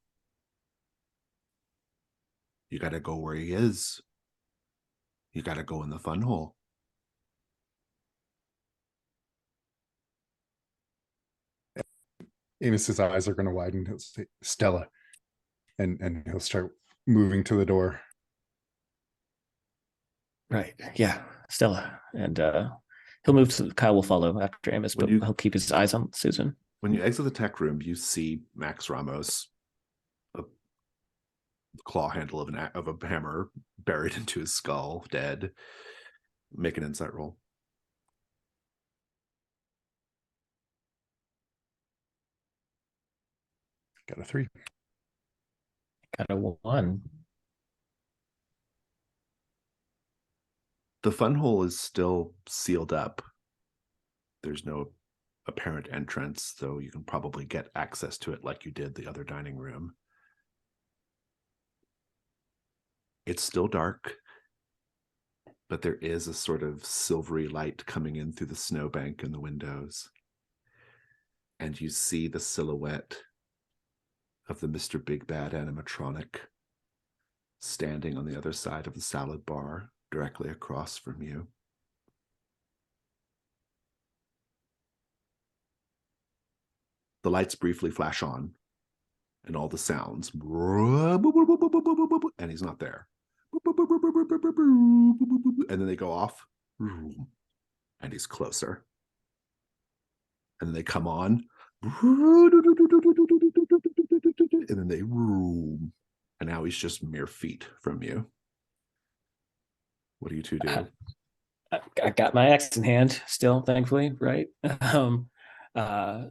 You got to go where he is. You got to go in the fun hole. Amos's eyes are going to widen. He'll say, "Stella," and he'll start moving to the door. Right. Yeah. Stella. And he'll move to, Kyle will follow after Amos, but he'll keep his eyes on Susan. When you exit the tech room, you see Max Ramos, a claw handle of a hammer buried into his skull, dead. Make an insight roll. Got a 3. Got a 1. The fun hole is still sealed up. There's no apparent entrance, though you can probably get access to it like you did the other dining room. It's still dark, but there is a sort of silvery light coming in through the snowbank in the windows. And you see the silhouette of the Mr. Big Bad animatronic standing on the other side of the salad bar directly across from you. The lights briefly flash on, and all the sounds, and he's not there. And then they go off, and And he's closer. And then they come on. And then they room. And now he's just mere feet from you. What do you two do? I got my axe in hand still, thankfully, right? Uh,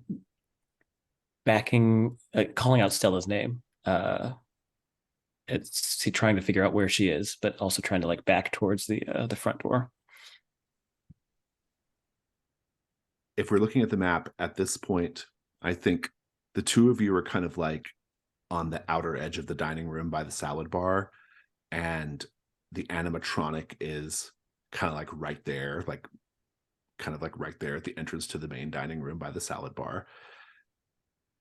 Backing, calling out Stella's name. It's he trying to figure out where she is, but also trying to like back towards the front door. If we're looking at the map at this point, I think the two of you are kind of like on the outer edge of the dining room by the salad bar, and the animatronic is kind of like right there, like kind of like right there at the entrance to the main dining room by the salad bar.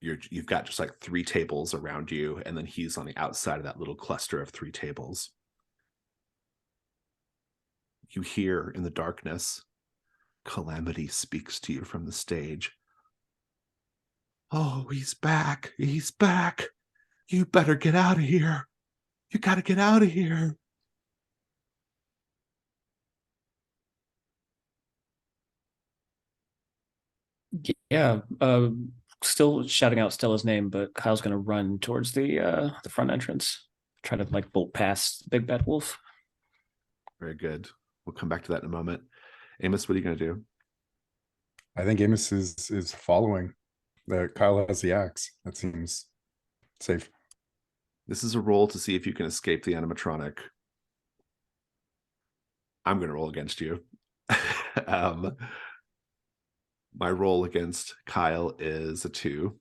You've got just like 3 tables around you, and then he's on the outside of that little cluster of 3 tables. You hear in the darkness, Calamity speaks to you from the stage. Oh, he's back. He's back. You better get out of here. You got to get out of here. Yeah, still shouting out Stella's name, but Kyle's gonna run towards the front entrance, try to like bolt past Big Bad Wolf. Very good. We'll come back to that in a moment. Amos, what are you going to do? I think Amos is following. That Kyle has the axe. That seems safe. This is a roll to see if you can escape the animatronic. I'm going to roll against you. My roll against Kyle is a 2.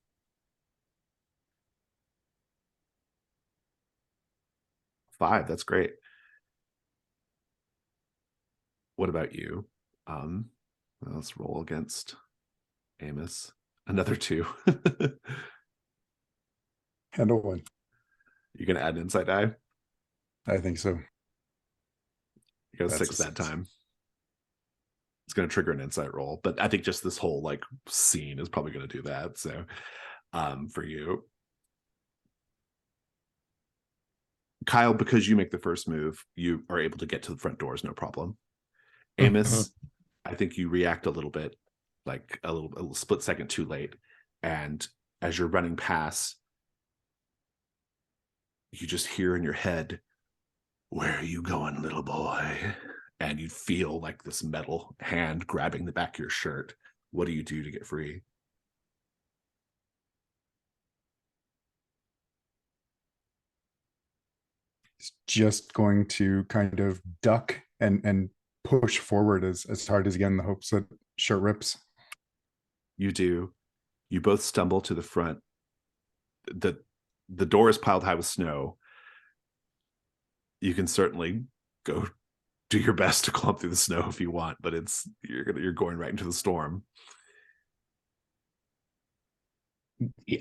5. That's great. What about you? Let's roll against Amos. Another 2. Handle 1. You're going to add an insight die? I think so. You got a 6 that time. It's going to trigger an insight roll, but I think just this whole like scene is probably going to do that. So for you, Kyle, because you make the first move, you are able to get to the front doors, no problem. Amos, I think you react a little bit, like a little split second too late. And as you're running past, you just hear in your head, "Where are you going, little boy?" And you feel like this metal hand grabbing the back of your shirt. What do you do to get free? He's just going to kind of duck and push forward as hard as he can in the hopes that shirt rips. You do. You both stumble to the front. The door is piled high with snow. You can certainly go do your best to clump through the snow if you want, but you're going right into the storm.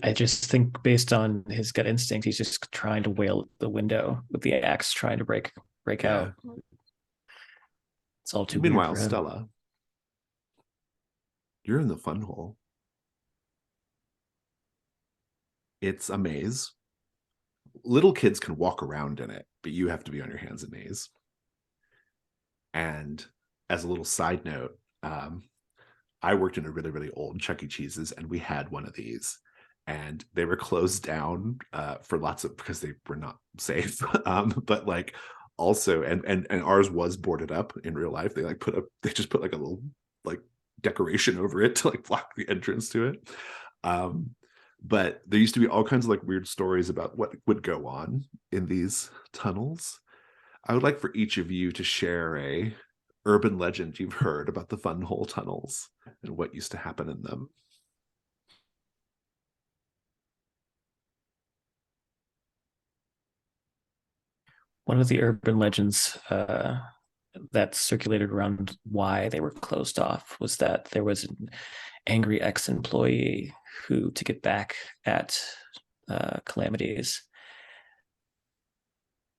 I just think based on his gut instinct, he's just trying to wail at the window with the axe, trying to break out. It's all too Meanwhile, weird for him. Stella, you're in the fun hole. It's a maze. Little kids can walk around in it, but you have to be on your hands and knees. And as a little side note, I worked in a really, really old Chuck E. Cheese's, and we had one of these. And they were closed down for because they were not safe. But like also, and ours was boarded up in real life. They just put like a little like decoration over it to like block the entrance to it. But there used to be all kinds of like weird stories about what would go on in these tunnels. I would like for each of you to share a urban legend you've heard about the Fun Hole tunnels and what used to happen in them. One of the urban legends that circulated around why they were closed off was that there was an angry ex-employee who, to get back at Calamities,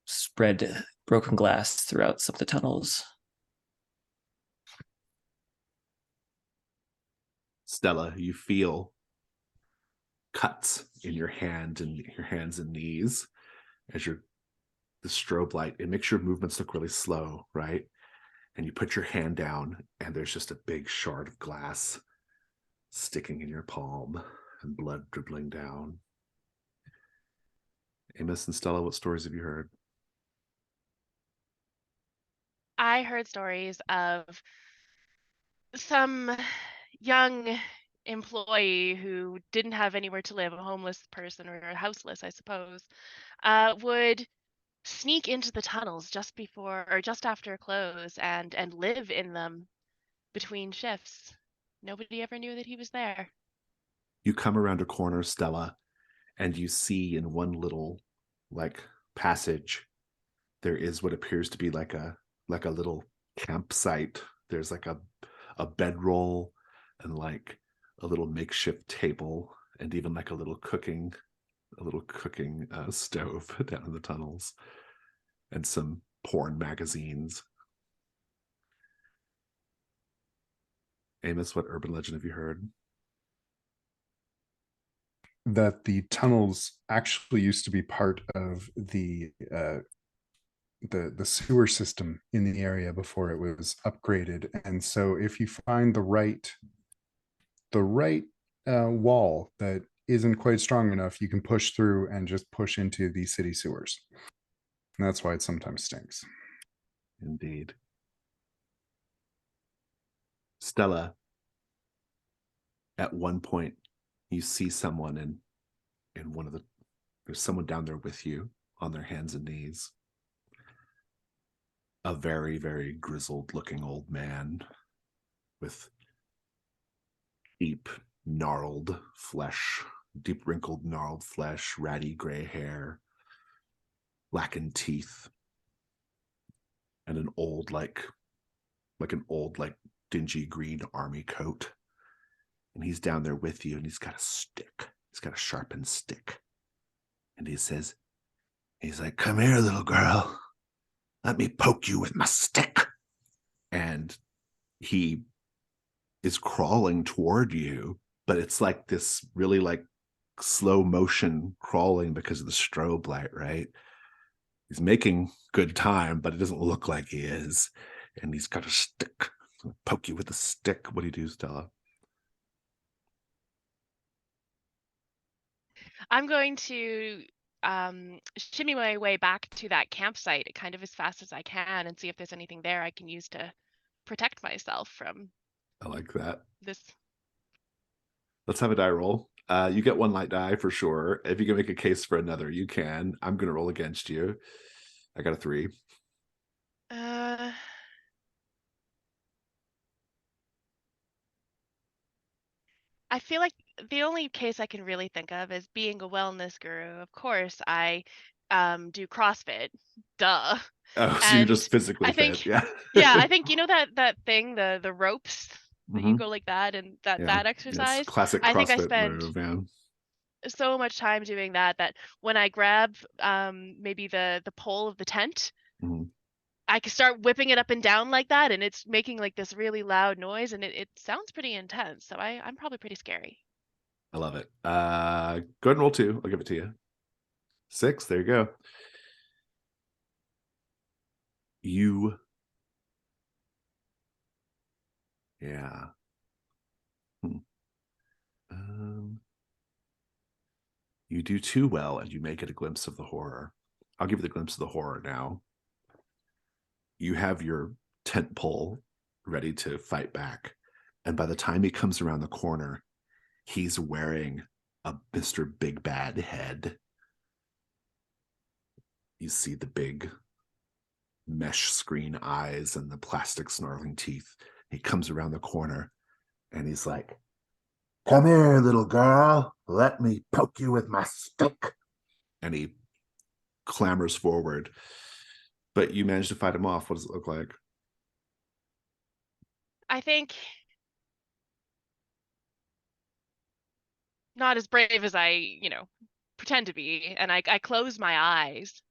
spread broken glass throughout some of the tunnels. Stella, you feel cuts in your hand and your hands and knees as the strobe light, it makes your movements look really slow, right? and you put your hand down, and there's just a big shard of glass sticking in your palm and blood dribbling down. Amos and Stella, what stories have you heard? I heard stories of some young employee who didn't have anywhere to live, a homeless person or houseless, I suppose, would sneak into the tunnels just before or just after close and live in them between shifts. Nobody ever knew that he was there. You come around a corner, Stella, and you see in one little like passage there is what appears to be like a little campsite. There's like a bedroll and like a little makeshift table and even like a little cooking stove down in the tunnels and some porn magazines. Amos, what urban legend have you heard? That the tunnels actually used to be part of the sewer system in the area before it was upgraded. And so if you find the right wall that isn't quite strong enough, you can push through and just push into the city sewers. And that's why it sometimes stinks. Indeed. Stella, at one point you see someone in one of the there's someone down there with you on their hands and knees. A very, very grizzled looking old man with deep wrinkled gnarled flesh, ratty gray hair, blackened teeth, and an old like dingy green army coat. And he's down there with you, and he's got a stick. He's got a sharpened stick. And he's like, "Come here, little girl. Let me poke you with my stick." And he is crawling toward you, but it's like this really like slow motion crawling because of the strobe light, right? He's making good time, but it doesn't look like he is. And he's got a stick. He'll poke you with the stick. What do you do, Stella? I'm going to shimmy my way back to that campsite kind of as fast as I can and see if there's anything there I can use to protect myself from I like that. this. Let's have a die roll. You get one light die for sure. If you can make a case for another, you can. I'm going to roll against you. I got a 3. I feel like the only case I can really think of is being a wellness guru. Of course, I do CrossFit. Duh. Oh, so you're And just physically I think, fit. Yeah. yeah, I think you know that thing, the ropes that you Mhm. go like that and that Yeah. It's exercise. classic I think I CrossFit spend move, man. so much time doing that when I grab maybe the pole of the tent, Mhm. I can start whipping it up and down like that, and it's making like this really loud noise, and it sounds pretty intense. So I'm probably pretty scary. I love it. Go ahead and roll 2. I'll give it to you. 6. There you go. Yeah. You do too well, and you may get a glimpse of the horror. I'll give you the glimpse of the horror now. You have your tent pole ready to fight back. And by the time he comes around the corner, he's wearing a Mr. Big Bad head. You see the big mesh screen eyes and the plastic snarling teeth. He comes around the corner and he's like, "Come here, little girl. Let me poke you with my stick." And he clambers forward. But you manage to fight him off. What does it look like? I think not as brave as I, pretend to be, and I close my eyes,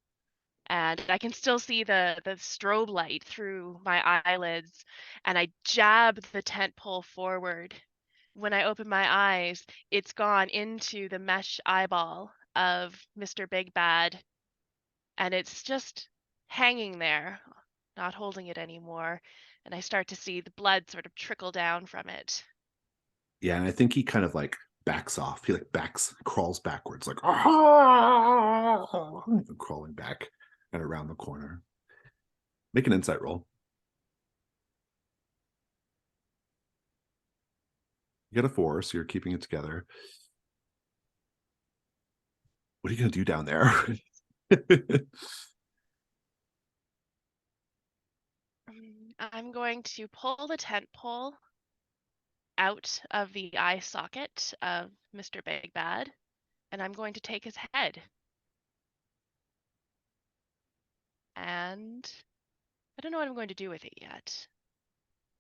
and I can still see the strobe light through my eyelids, and I jab the tent pole forward. When I open my eyes, it's gone into the mesh eyeball of Mr. Big Bad, and it's just hanging there, not holding it anymore. and I start to see the blood sort of trickle down from it. Yeah, and I think he kind of like backs off. He like crawls backwards, like crawling back and around the corner. Make an insight roll. You got a 4, so you're keeping it together. What are you gonna do down there? I'm going to pull the tent pole out of the eye socket of Mr. Big Bad, and I'm going to take his head. And I don't know what I'm going to do with it yet,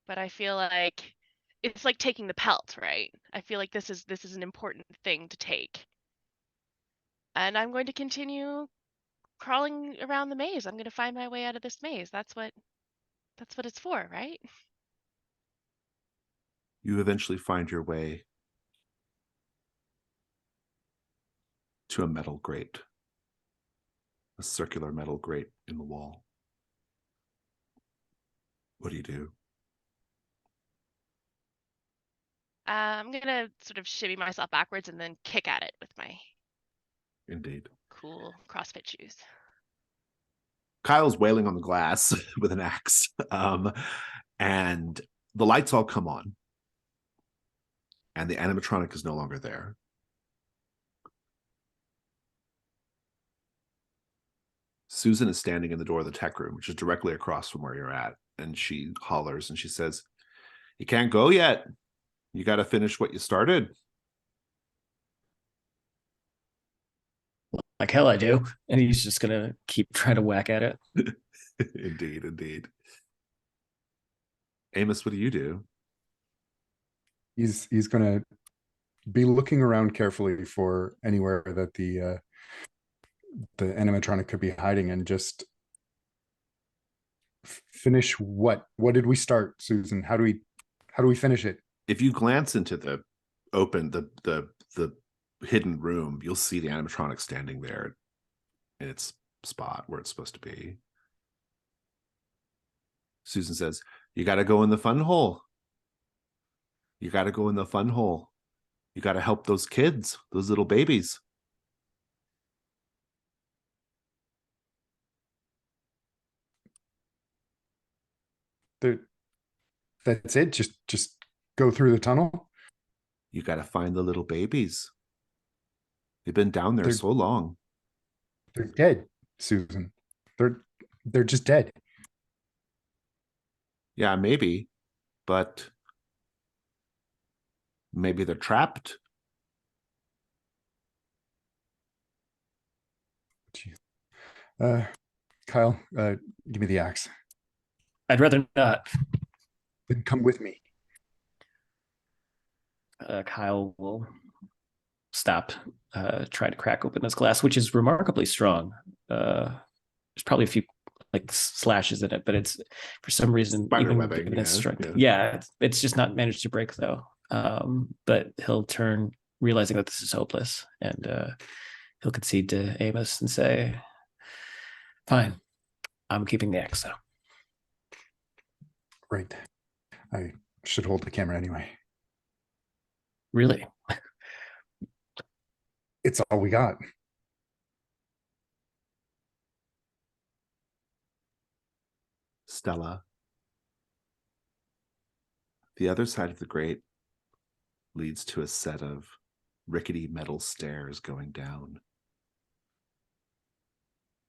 but I feel like it's like taking the pelt, right? I feel like this is an important thing to take. And I'm going to continue crawling around the maze. I'm going to find my way out of this maze. That's what it's for, right? You eventually find your way to a metal grate, a circular metal grate in the wall. What do you do? I'm going to sort of shimmy myself backwards and then kick at it with my Indeed. cool CrossFit shoes. Kyle's wailing on the glass with an axe. And the lights all come on. And the animatronic is no longer there. Susan is standing in the door of the tech room, which is directly across from where you're at. And she hollers and she says, "You can't go yet. You got to finish what you started." Like hell I do. And he's just gonna keep trying to whack at it. Indeed, indeed. Amos, what do you do? He's gonna be looking around carefully for anywhere that the animatronic could be hiding, and just finish what did we start, Susan? How do we finish it? If you glance into the hidden room, you'll see the animatronic standing there in its spot where it's supposed to be. Susan says, "You got to go in the fun hole. You got to go in the fun hole. You got to help those kids, those little babies." That's it. Just go through the tunnel. You got to find the little babies. They've been down there They're so long. they're dead, Susan. They're just dead. Yeah, maybe, but maybe they're trapped. Jeez. Kyle, give me the axe. I'd rather not. Then come with me. Kyle will stop trying to crack open this glass, which is remarkably strong. There's probably a few like slashes in it, but it's for some reason Spider even webbing, given yeah, its strength. yeah. Yeah, it's just not managed to break though. But he'll turn, realizing that this is hopeless, and he'll concede to Amos and say, "Fine, I'm keeping the axe though." Right. I should hold the camera anyway. Really? It's all we got. Stella, the other side of the grate leads to a set of rickety metal stairs going down.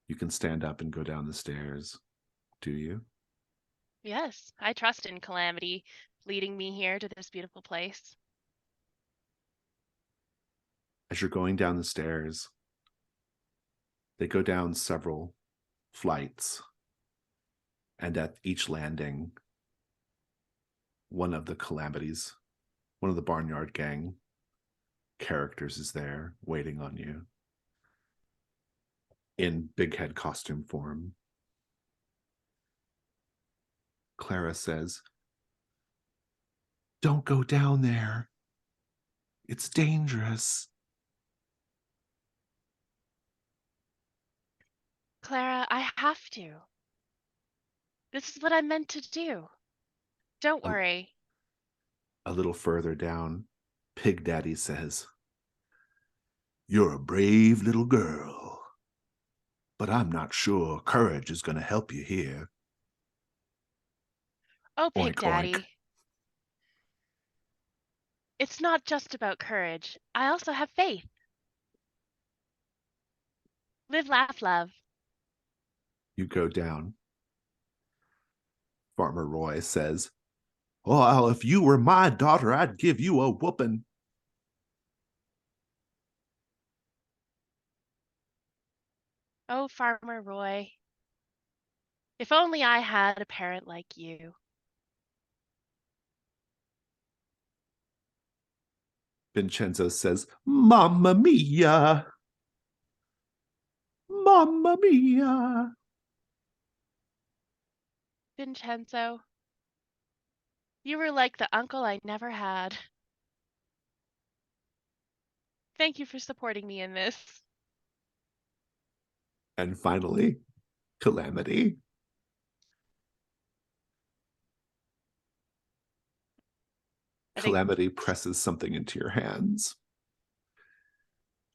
You can stand up and go down the stairs. Do you? Yes, I trust in Calamity leading me here to this beautiful place. As you're going down the stairs, they go down several flights. And at each landing, one of the Calamities, one of the Barnyard Gang characters is there waiting on you in big head costume form. Clara says, "Don't go down there. It's dangerous." Clara, I have to. This is what I'm meant to do. Don't worry. A little further down, Pig Daddy says, "You're a brave little girl, but I'm not sure courage is going to help you here." Oh, Pig Oink, oink. Daddy. It's not just about courage. I also have faith. Live, laugh, love. You go down. Farmer Roy says, "Well, if you were my daughter, I'd give you a whooping." Oh, Farmer Roy. If only I had a parent like you. Vincenzo says, "Mamma mia! Mamma mia!" Vincenzo, you were like the uncle I never had. Thank you for supporting me in this. And finally, Calamity. Calamity presses something into your hands.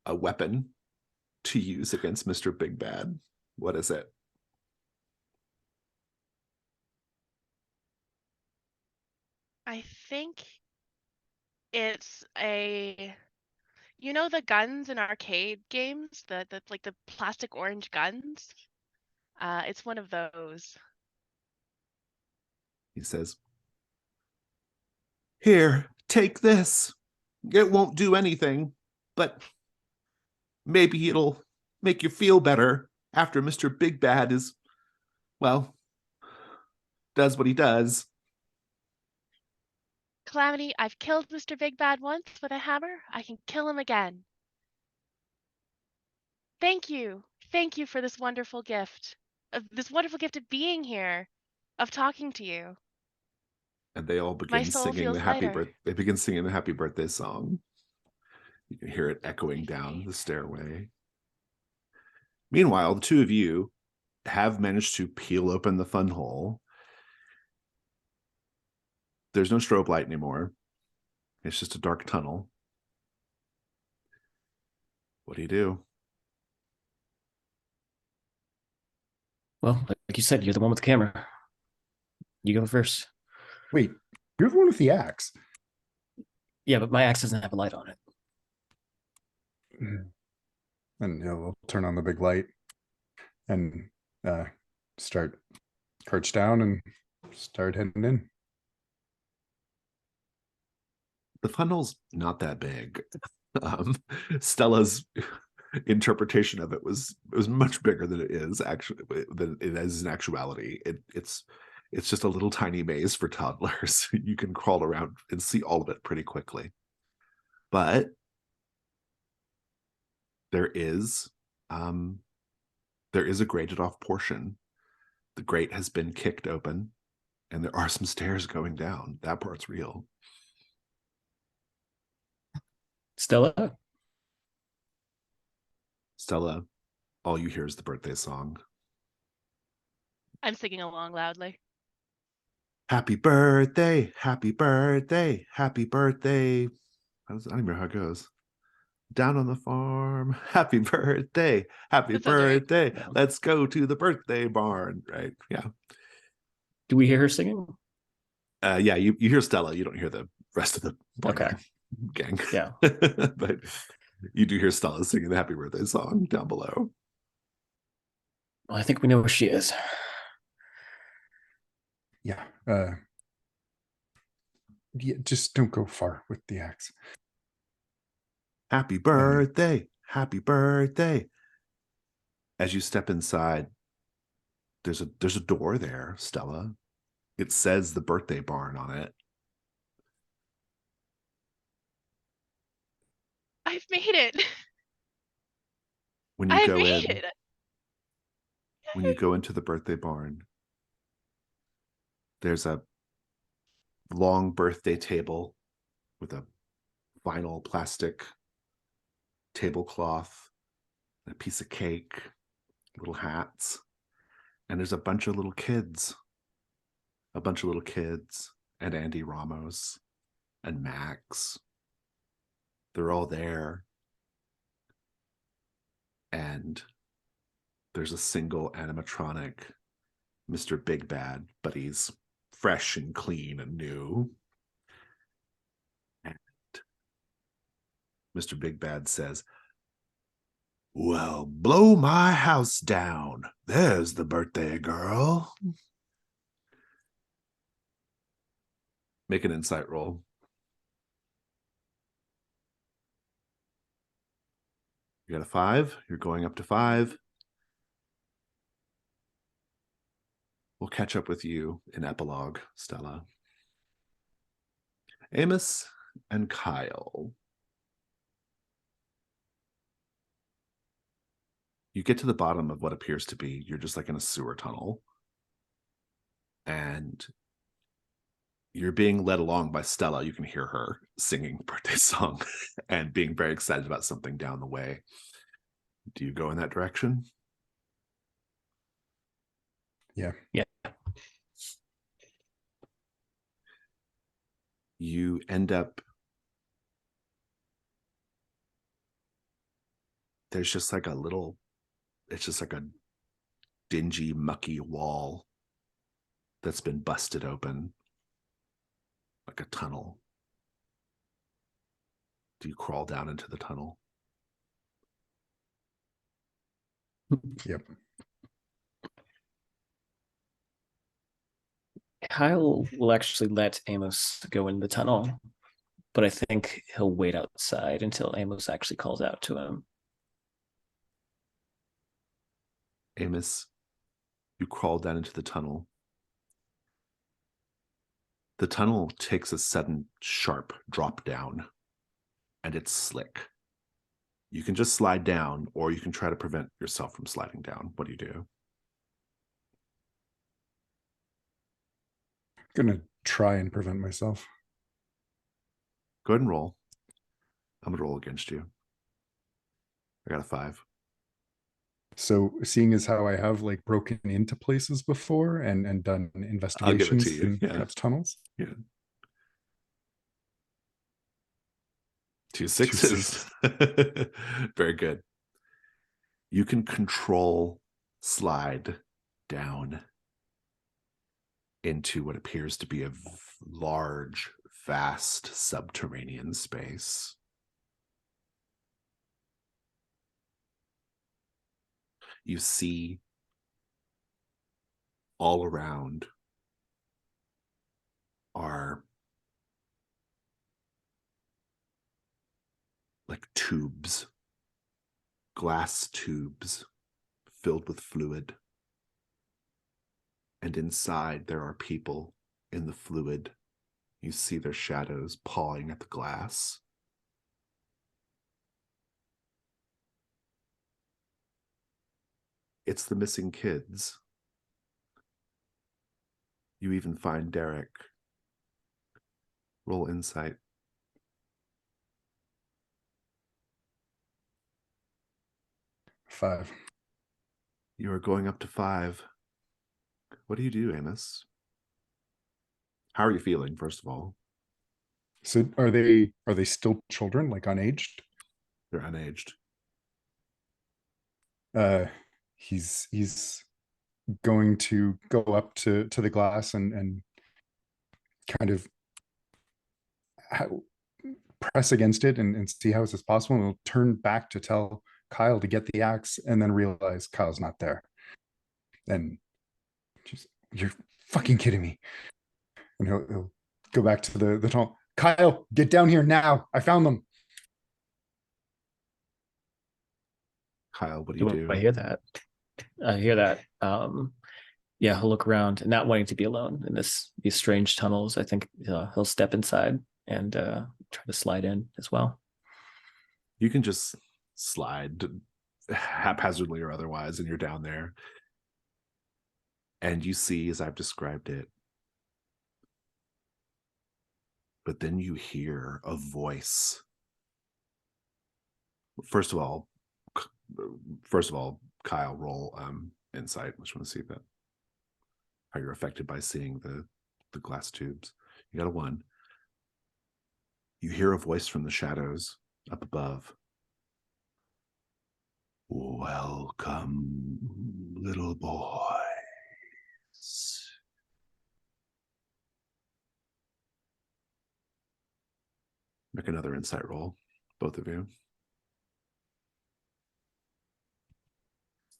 A weapon to use against Mr. Big Bad. What is it? I think it's a, you know, the guns in arcade games, the like the plastic orange guns. It's one of those. He says, "Here, take this. It won't do anything, but maybe it'll make you feel better after Mr. Big Bad is, well, does what he does." Calamity, I've killed Mr. Big Bad once with a hammer. I can kill him again. Thank you. Thank you for this wonderful gift. This wonderful gift of being here, of talking to you. And they all My begin soul singing feels the happy lighter. birthday. They begin singing the happy birthday song. You can hear it echoing My down the faith. stairway. Meanwhile, the two of you have managed to peel open the fun hole. There's no strobe light anymore. It's just a dark tunnel. What do you do? Well, like you said, you're the one with the camera. You go first. Wait, you're the one with the axe. Yeah, but my axe doesn't have a light on it. And we'll turn on the big light and start crouch down and start heading in. The funnel's not that big. Stella's interpretation of it was much bigger than it is actually, than it is in actuality. It's just a little tiny maze for toddlers. You can crawl around and see all of it pretty quickly. But there is a grated off portion. The grate has been kicked open, and there are some stairs going down. That part's real. Stella? Stella, all you hear is the birthday song. I'm singing along loudly. Happy birthday, happy birthday, happy birthday. I don't even know how it goes. Down on the farm, happy birthday, happy That sounds right. birthday. Yeah. Let's go to the birthday barn, right? Yeah. Do we hear her singing? Yeah, you hear Stella. You don't hear the rest of the barn Okay. gang. Yeah. But you do hear Stella singing the happy birthday song down below. Well, I think we know where she is. Yeah. Yeah, just don't go far with the axe. Happy birthday, happy birthday. As you step inside, there's a door there, Stella. It says the birthday barn on it. I've made it. When you I've go made in, it. when you go into the birthday barn, there's a long birthday table with a vinyl plastic tablecloth, a piece of cake, little hats, and there's a bunch of little kids. and Andy Ramos and Max. They're all there. And there's a single animatronic, Mr. Big Bad, but he's fresh and clean and new. And Mr. Big Bad says, "Well, blow my house down. There's the birthday girl." Make an insight roll. You got a 5. You're going up to 5. We'll catch up with you in epilogue, Stella. Amos and Kyle. You get to the bottom of what appears to be, you're just like in a sewer tunnel. And you're being led along by Stella. You can hear her singing birthday song and being very excited about something down the way. Do you go in that direction? Yeah. You end up, there's just like a little, it's just like a dingy, mucky wall that's been busted open, like a tunnel. Do you crawl down into the tunnel? Yep. Kyle will actually let Amos go in the tunnel, but I think he'll wait outside until Amos actually calls out to him. Amos, you crawl down into the tunnel. The tunnel takes a sudden sharp drop down, and it's slick. You can just slide down, or you can try to prevent yourself from sliding down. What do you do? Gonna try and prevent myself. Go ahead and roll. I'm going to roll against you. I got a 5. So seeing as how I have like broken into places before and done investigations you. in Yeah. perhaps tunnels. Yeah. 2 6s. Very good. You can control slide down into what appears to be a large, vast subterranean space. You see all around are like tubes, glass tubes filled with fluid. And inside there are people in the fluid. You see their shadows pawing at the glass. It's the missing kids. You even find Derek. Roll insight. Five. You are going up to 5. What do you do, Amos? How are you feeling, first of all? So are they still children, like unaged? They're unaged. He's going to go up to the glass and kind of press against it and see how is this possible, and he'll turn back to tell Kyle to get the axe and then realize Kyle's not there. And just, you're fucking kidding me. And he'll go back to the tunnel. Kyle, get down here now. I found them. Kyle, what do you do? I hear that. I hear that. Yeah, he'll look around and not wanting to be alone in these strange tunnels. I think he'll step inside and try to slide in as well. You can just slide haphazardly or otherwise, and you're down there. And you see, as I've described it, but then you hear a voice. First of all, Kyle, roll insight. I just want to see that how you're affected by seeing the glass tubes. You got a 1. You hear a voice from the shadows up above. Welcome, little boys. Make another insight roll, both of you.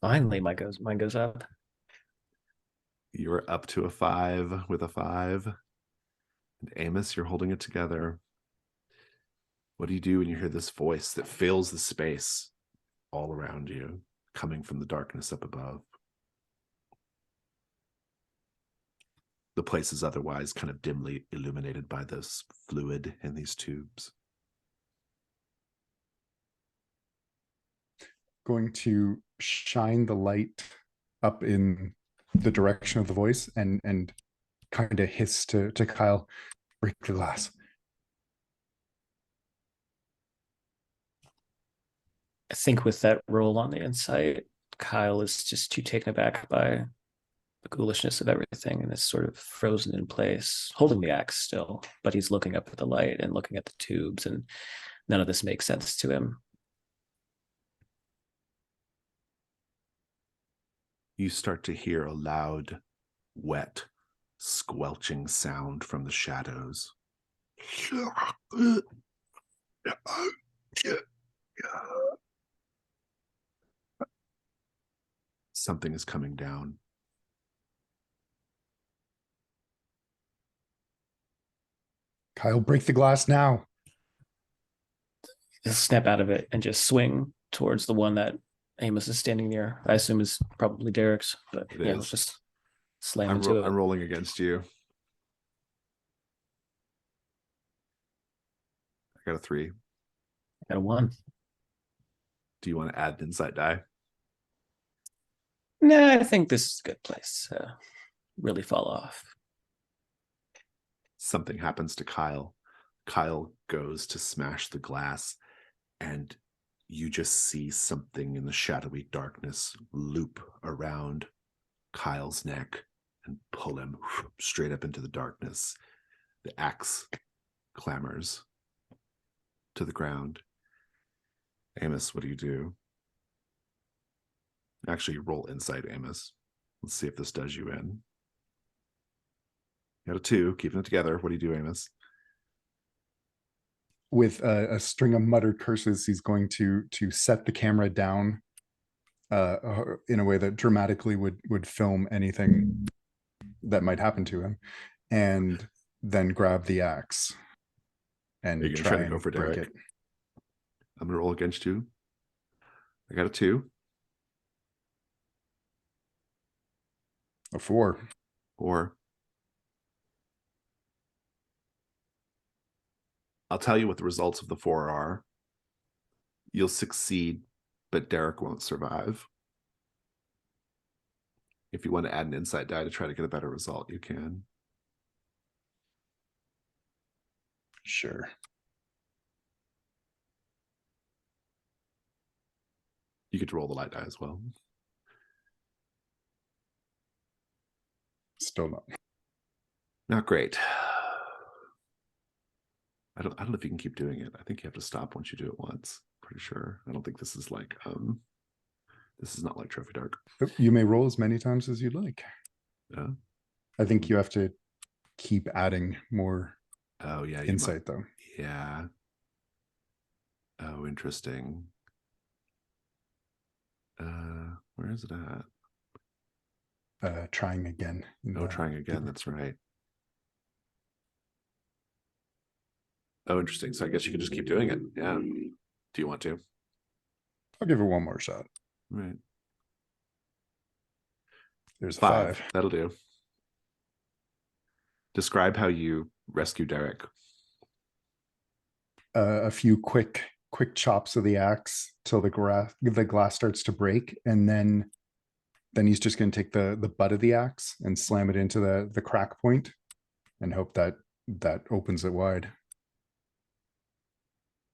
Finally, mine goes up. You're up to a 5 with a 5. And Amos, you're holding it together. What do you do when you hear this voice that fills the space all around you, coming from the darkness up above? The place is otherwise kind of dimly illuminated by this fluid in these tubes. Going to shine the light up in the direction of the voice and kind of hiss to Kyle, break the glass. I think with that roll on the insight, Kyle is just too taken aback by the ghoulishness of everything and is sort of frozen in place, holding the axe still, but he's looking up at the light and looking at the tubes, and none of this makes sense to him. You start to hear a loud, wet, squelching sound from the shadows. Something is coming down. Kyle, break the glass now. Snap out of it and just swing towards the one that Amos is standing near. I assume is probably Derek's, but It yeah, is. let's just slam I'm into it. rolling against you. I got a 3. Got a 1. Do you want to add an insight die? Nah, I think this is a good place to really fall off. Something happens to Kyle. Kyle goes to smash the glass, and you just see something in the shadowy darkness loop around Kyle's neck and pull him straight up into the darkness. The axe clambers to the ground. Amos, what do you do? Actually, roll insight, Amos. Let's see if this does you in. You got a 2, keeping it together. What do you do, Amos? With a string of muttered curses, he's going to set the camera down in a way that dramatically would film anything that might happen to him, and then grab the axe and Are you try to and go for break Derek? it. I'm going to roll against you. I got a 2. A 4. Or I'll tell you what the results of the 4 are. You'll succeed, but Derek won't survive. If you want to add an insight die to try to get a better result, you can. Sure. You could roll the light die as well. Still not. Not great. I don't know if you can keep doing it. I think you have to stop once you do it once. Pretty sure. I don't think this is like this is not like Trophy Dark. You may roll as many times as you'd like. Yeah. I think you have to keep adding more insight though. Yeah. Oh, interesting. Where is it at? Trying again. Trying again. That's right. Oh, interesting. So I guess you can just keep doing it. Yeah. Do you want to? I'll give it one more shot. Right. There's a 5. 5. That'll do. Describe how you rescue Derek. A few quick chops of the axe till the glass starts to break, and then he's just going to take the butt of the axe and slam it into the crack point and hope that opens it wide.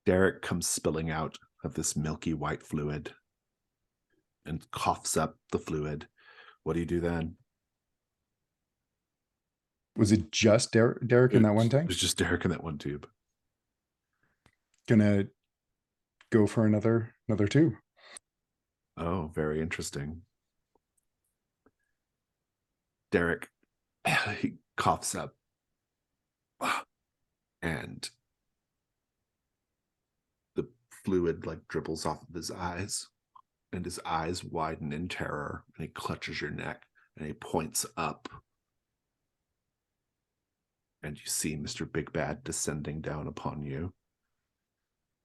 Derek comes spilling out of this milky white fluid and coughs up the fluid. What do you do then? Was it just Derek in that one It tank? was just Derek in that one tube. Gonna go for another tube. Oh, very interesting. Derek, he coughs up and the fluid like dribbles off of his eyes, and his eyes widen in terror, and he clutches your neck and he points up, and you see Mr. Big Bad descending down upon you.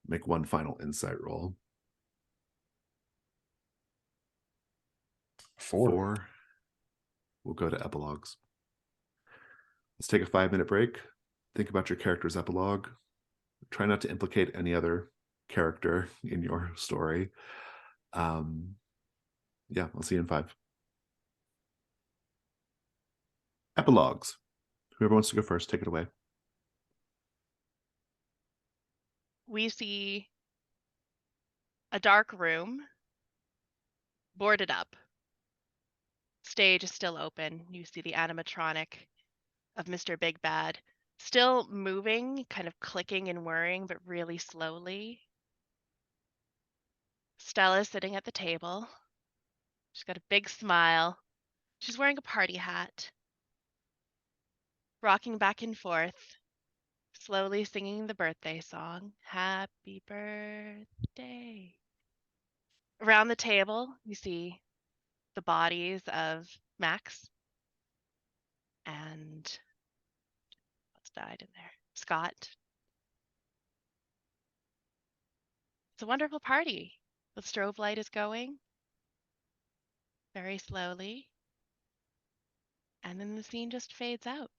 Make one final insight roll. 4. We'll go to epilogues. Let's take a 5-minute break. Think about your character's epilogue. Try not to implicate any other character in your story. Yeah, I'll see you in 5. Epilogues. Whoever wants to go first, take it away. We see a dark room, boarded up. Stage is still open. You see the animatronic of Mr. Big Bad still moving, kind of clicking and whirring, but really slowly. Stella's sitting at the table. She's got a big smile. She's wearing a party hat, rocking back and forth, slowly singing the birthday song. Happy birthday. Around the table, you see the bodies of Max and what's died in there? Scott. It's a wonderful party. The strobe light is going very slowly, and then the scene just fades out.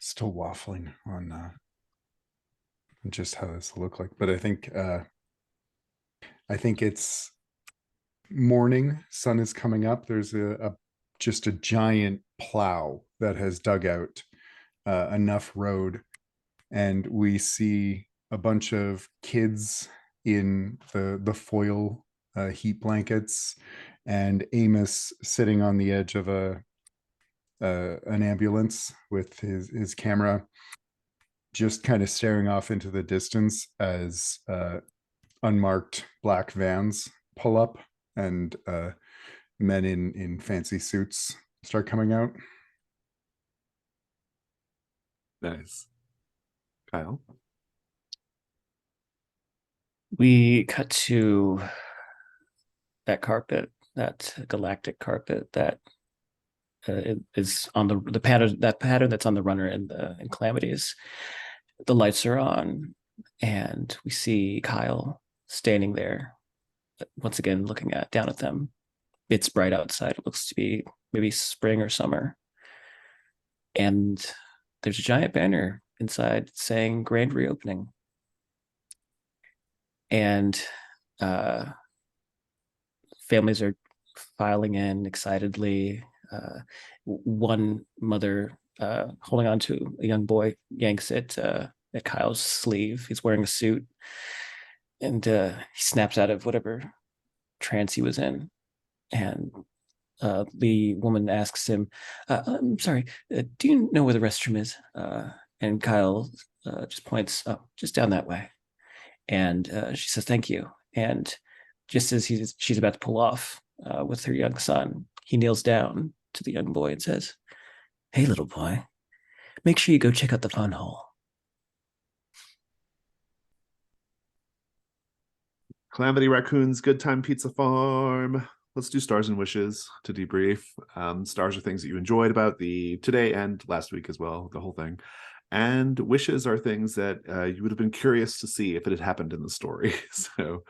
Still waffling on just how this will look like, but I think it's morning. Sun is coming up. There's just a giant plow that has dug out enough road, and we see a bunch of kids in the foil heat blankets, and Amos sitting on the edge of an ambulance with his camera, just kind of staring off into the distance as unmarked black vans pull up, and men in fancy suits start coming out. Nice. Kyle? We cut to that carpet, that galactic carpet that is on the pattern, that pattern that's on the runner in Calamities. The lights are on, and we see Kyle standing there, once again looking down at them. It's bright outside. It looks to be maybe spring or summer, and there's a giant banner inside saying "Grand Reopening," and families are filing in excitedly. One mother holding on to a young boy yanks at Kyle's sleeve. He's wearing a suit, and he snaps out of whatever trance he was in. And the woman asks him, "I'm sorry, do you know where the restroom is?" And Kyle just points, "Oh, just down that way." And she says, "Thank you." And just as she's about to pull off with her young son, he kneels down to the young boy and says, "Hey, little boy, make sure you go check out the fun hole." Calamity Raccoon's Good Time Pizza Farm. Let's do stars and wishes to debrief. Stars are things that you enjoyed about the today and last week as well, the whole thing. And wishes are things that you would have been curious to see if it had happened in the story. So,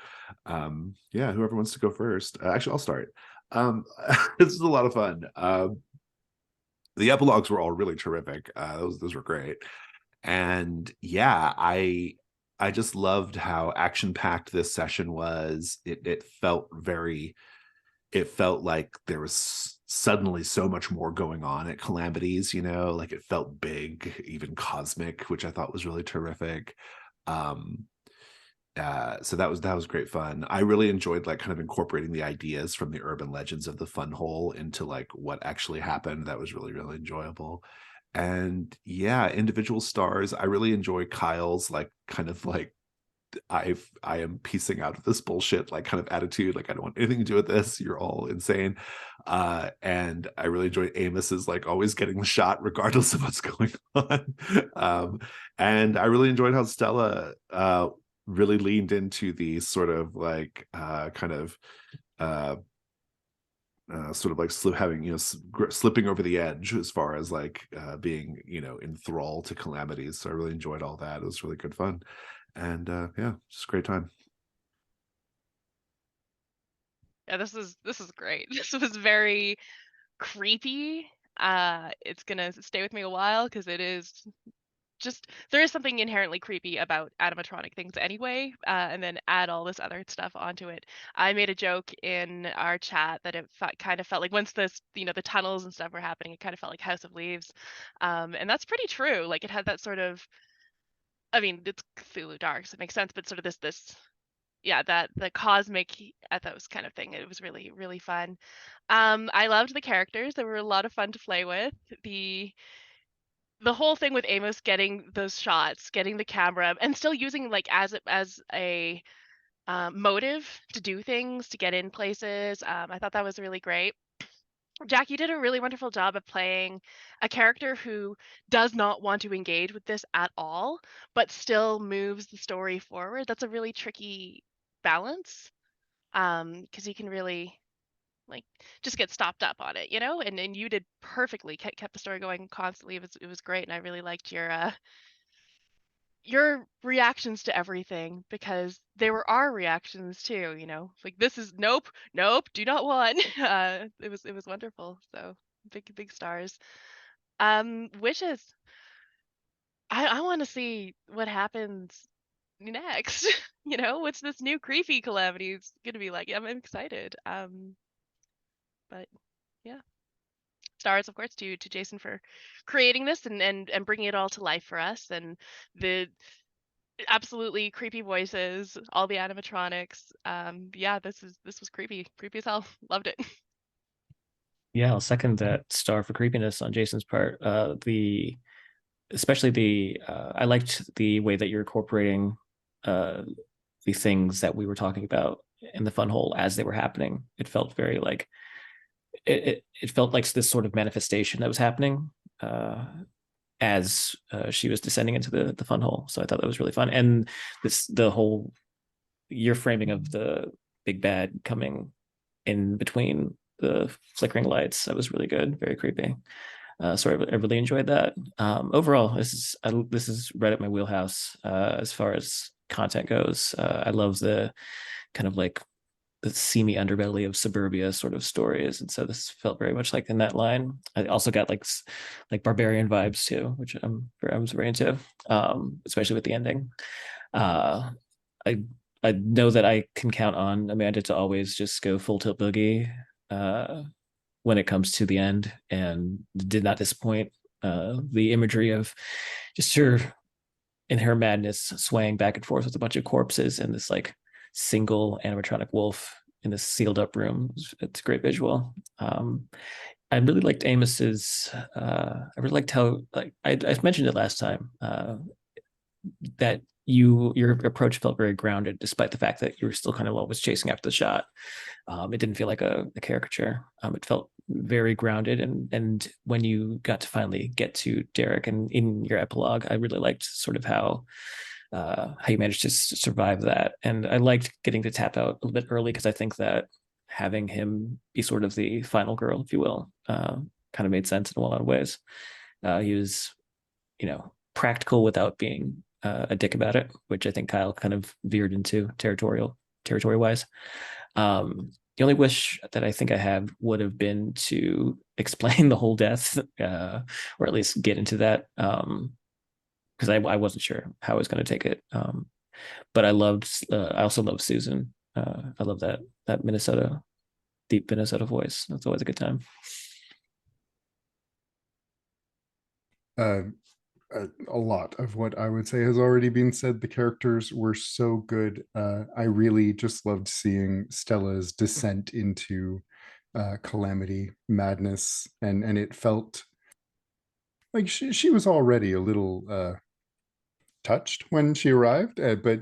yeah, whoever wants to go first. Actually, I'll start. This is a lot of fun. The epilogues were all really terrific. Those were great. And yeah, I just loved how action-packed this session was. It felt very it felt like there was suddenly so much more going on at Calamities, like it felt big, even cosmic, which I thought was really terrific. Um, so that was great fun. I really enjoyed like kind of incorporating the ideas from the urban legends of the fun hole into like what actually happened. That was really, really enjoyable. And yeah, individual stars. I really enjoy Kyle's like kind of like I am piecing out of this bullshit like kind of attitude. Like I don't want anything to do with this. You're all insane. And I really enjoy Amos's like always getting the shot regardless of what's going on. And I really enjoyed how Stella really leaned into the sort of like kind of sort of like having slipping over the edge as far as like being enthralled to Calamities. So I really enjoyed all that. It was really good fun. And yeah, just a great time. Yeah, this is great. This was very creepy. It's gonna stay with me a while because it is just, there is something inherently creepy about animatronic things anyway, and then add all this other stuff onto it. I made a joke in our chat that it kind of felt like once this, the tunnels and stuff were happening, it kind of felt like House of Leaves, and that's pretty true. Like it had that sort of, I mean, it's Cthulhu Dark, so it makes sense, but sort of this, yeah, that the cosmic ethos kind of thing. It was really, really fun. I loved the characters. They were a lot of fun to play with. The whole thing with Amos getting those shots, getting the camera, and still using like as a motive to do things, to get in places. I thought that was really great. Jack, you did a really wonderful job of playing a character who does not want to engage with this at all, but still moves the story forward. That's a really tricky balance, because you can really like just get stopped up on it, and you did perfectly, kept the story going constantly. It was great, and I really liked your reactions to everything, because they were our reactions too, like this is nope, nope, do not want. It was wonderful. So big stars. Wishes. I want to see what happens next. What's this new creepy Calamity is gonna be like. I'm excited. But yeah, stars of course to Jason for creating this and bringing it all to life for us, and the absolutely creepy voices, all the animatronics. Yeah, this was creepy as hell. Loved it. Yeah, I'll second that star for creepiness on Jason's part. Especially I liked the way that you're incorporating the things that we were talking about in the fun hole as they were happening. It felt very like it felt like this sort of manifestation that was happening as she was descending into the fun hole. So I thought that was really fun. And the whole your framing of the big bad coming in between the flickering lights, that was really good, very creepy. So I really enjoyed that. Overall, this is right up my wheelhouse as far as content goes. I love the kind of like the seamy underbelly of suburbia sort of stories, and so this felt very much like in that line. I also got like barbarian vibes too, which I was very into, especially with the ending. I I know that I can count on Amanda to always just go full tilt boogie when it comes to the end, and did not disappoint. The imagery of just her in her madness swaying back and forth with a bunch of corpses and this like single animatronic wolf in this sealed up room. It's a great visual. I really liked Amos's. I really liked how, like I mentioned it last time, that your approach felt very grounded, despite the fact that you were still kind of always chasing after the shot. It didn't feel like a caricature. It felt very grounded, and when you got to finally get to Derek and in your epilogue, I really liked sort of how you managed to survive that. And I liked getting to tap out a little bit early, because I think that having him be sort of the final girl, if you will, kind of made sense in a lot of ways. He was, practical without being a dick about it, which I think Kyle kind of veered into territory wise. The only wish that I think I have would have been to explain the whole death, or at least get into that, because I wasn't sure how I was going to take it. But I also loved Susan. I love that Minnesota deep Minnesota voice. That's always a good time. A lot of what I would say has already been said. The characters were so good. I really just loved seeing Stella's descent into calamity madness, and it felt like she was already a little touched when she arrived, but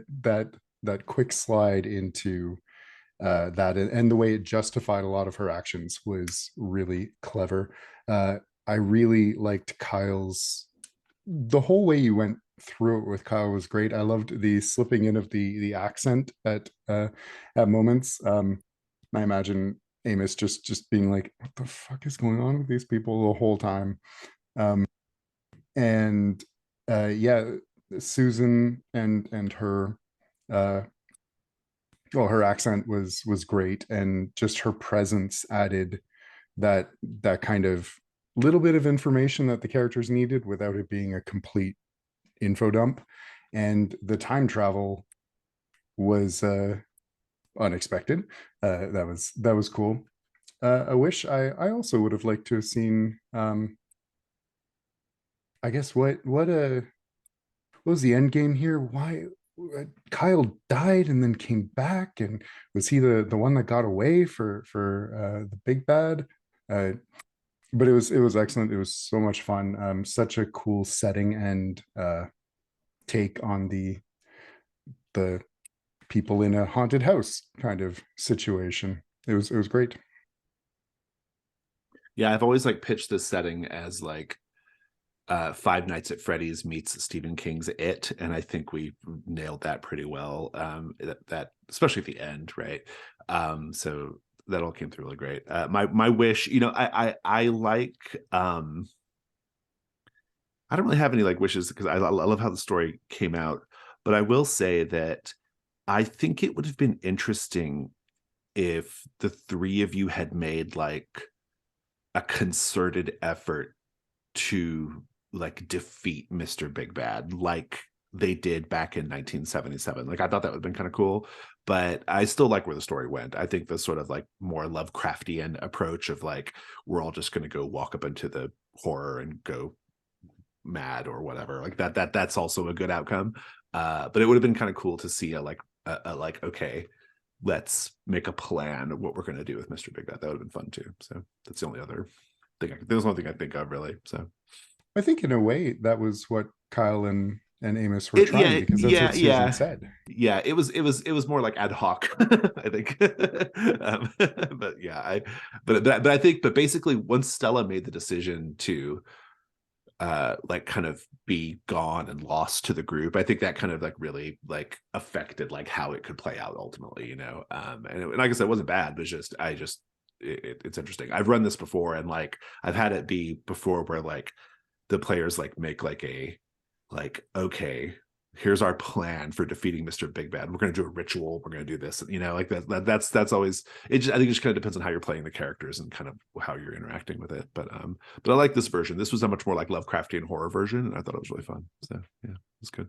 that quick slide into that, and the way it justified a lot of her actions was really clever. I really liked Kyle's, the whole way you went through it with Kyle was great. I loved the slipping in of the accent at moments. I imagine Amos just being like, "What the fuck is going on with these people?" the whole time. And yeah, Susan and her well, her accent was great, and just her presence added that kind of little bit of information that the characters needed without it being a complete info dump. And the time travel was unexpected. That was cool. I wish I also would have liked to have seen I guess what was the end game here? Why Kyle died and then came back, and was he the one that got away for the big bad? But it was excellent. It was so much fun. Such a cool setting and take on the people in a haunted house kind of situation. It was great. Yeah, I've always like pitched this setting as like Five Nights at Freddy's meets Stephen King's It, and I think we nailed that pretty well. That especially at the end, right? So that all came through really great. My wish, you know, I like I don't really have any like wishes because I love how the story came out, but I will say that I think it would have been interesting if the three of you had made like a concerted effort to like defeat Mr. Big Bad like they did back in 1977. Like I thought that would have been kind of cool, but I still like where the story went. I think the sort of like more Lovecraftian approach of like we're all just going to go walk up into the horror and go mad or whatever, like that's also a good outcome. But it would have been kind of cool to see a like, okay, let's make a plan of what we're going to do with Mr. Big Bad. That would have been fun too. So that's the only other thing there's one thing I think of really. So I think in a way that was what Kyle and Amos were trying, because that's what Susan said. Yeah, it was more like ad hoc, I think. But yeah, but I think, but basically once Stella made the decision to like kind of be gone and lost to the group, I think that kind of like really like affected like how it could play out ultimately, you know. And like I said, it wasn't bad, but it's interesting. I've run this before, and like I've had it be before where like the players like make like a like, okay, here's our plan for defeating Mr. Big Bad. We're going to do a ritual. We're going to do this, you know, like that's always it. I think it just kind of depends on how you're playing the characters and kind of how you're interacting with it. But I like this version. This was a much more like Lovecraftian horror version, and I thought it was really fun. So yeah, it's good.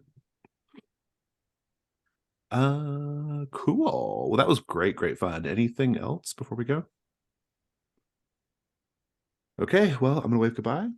Cool. Well, that was great fun. Anything else before we go? Okay, well, I'm gonna wave goodbye.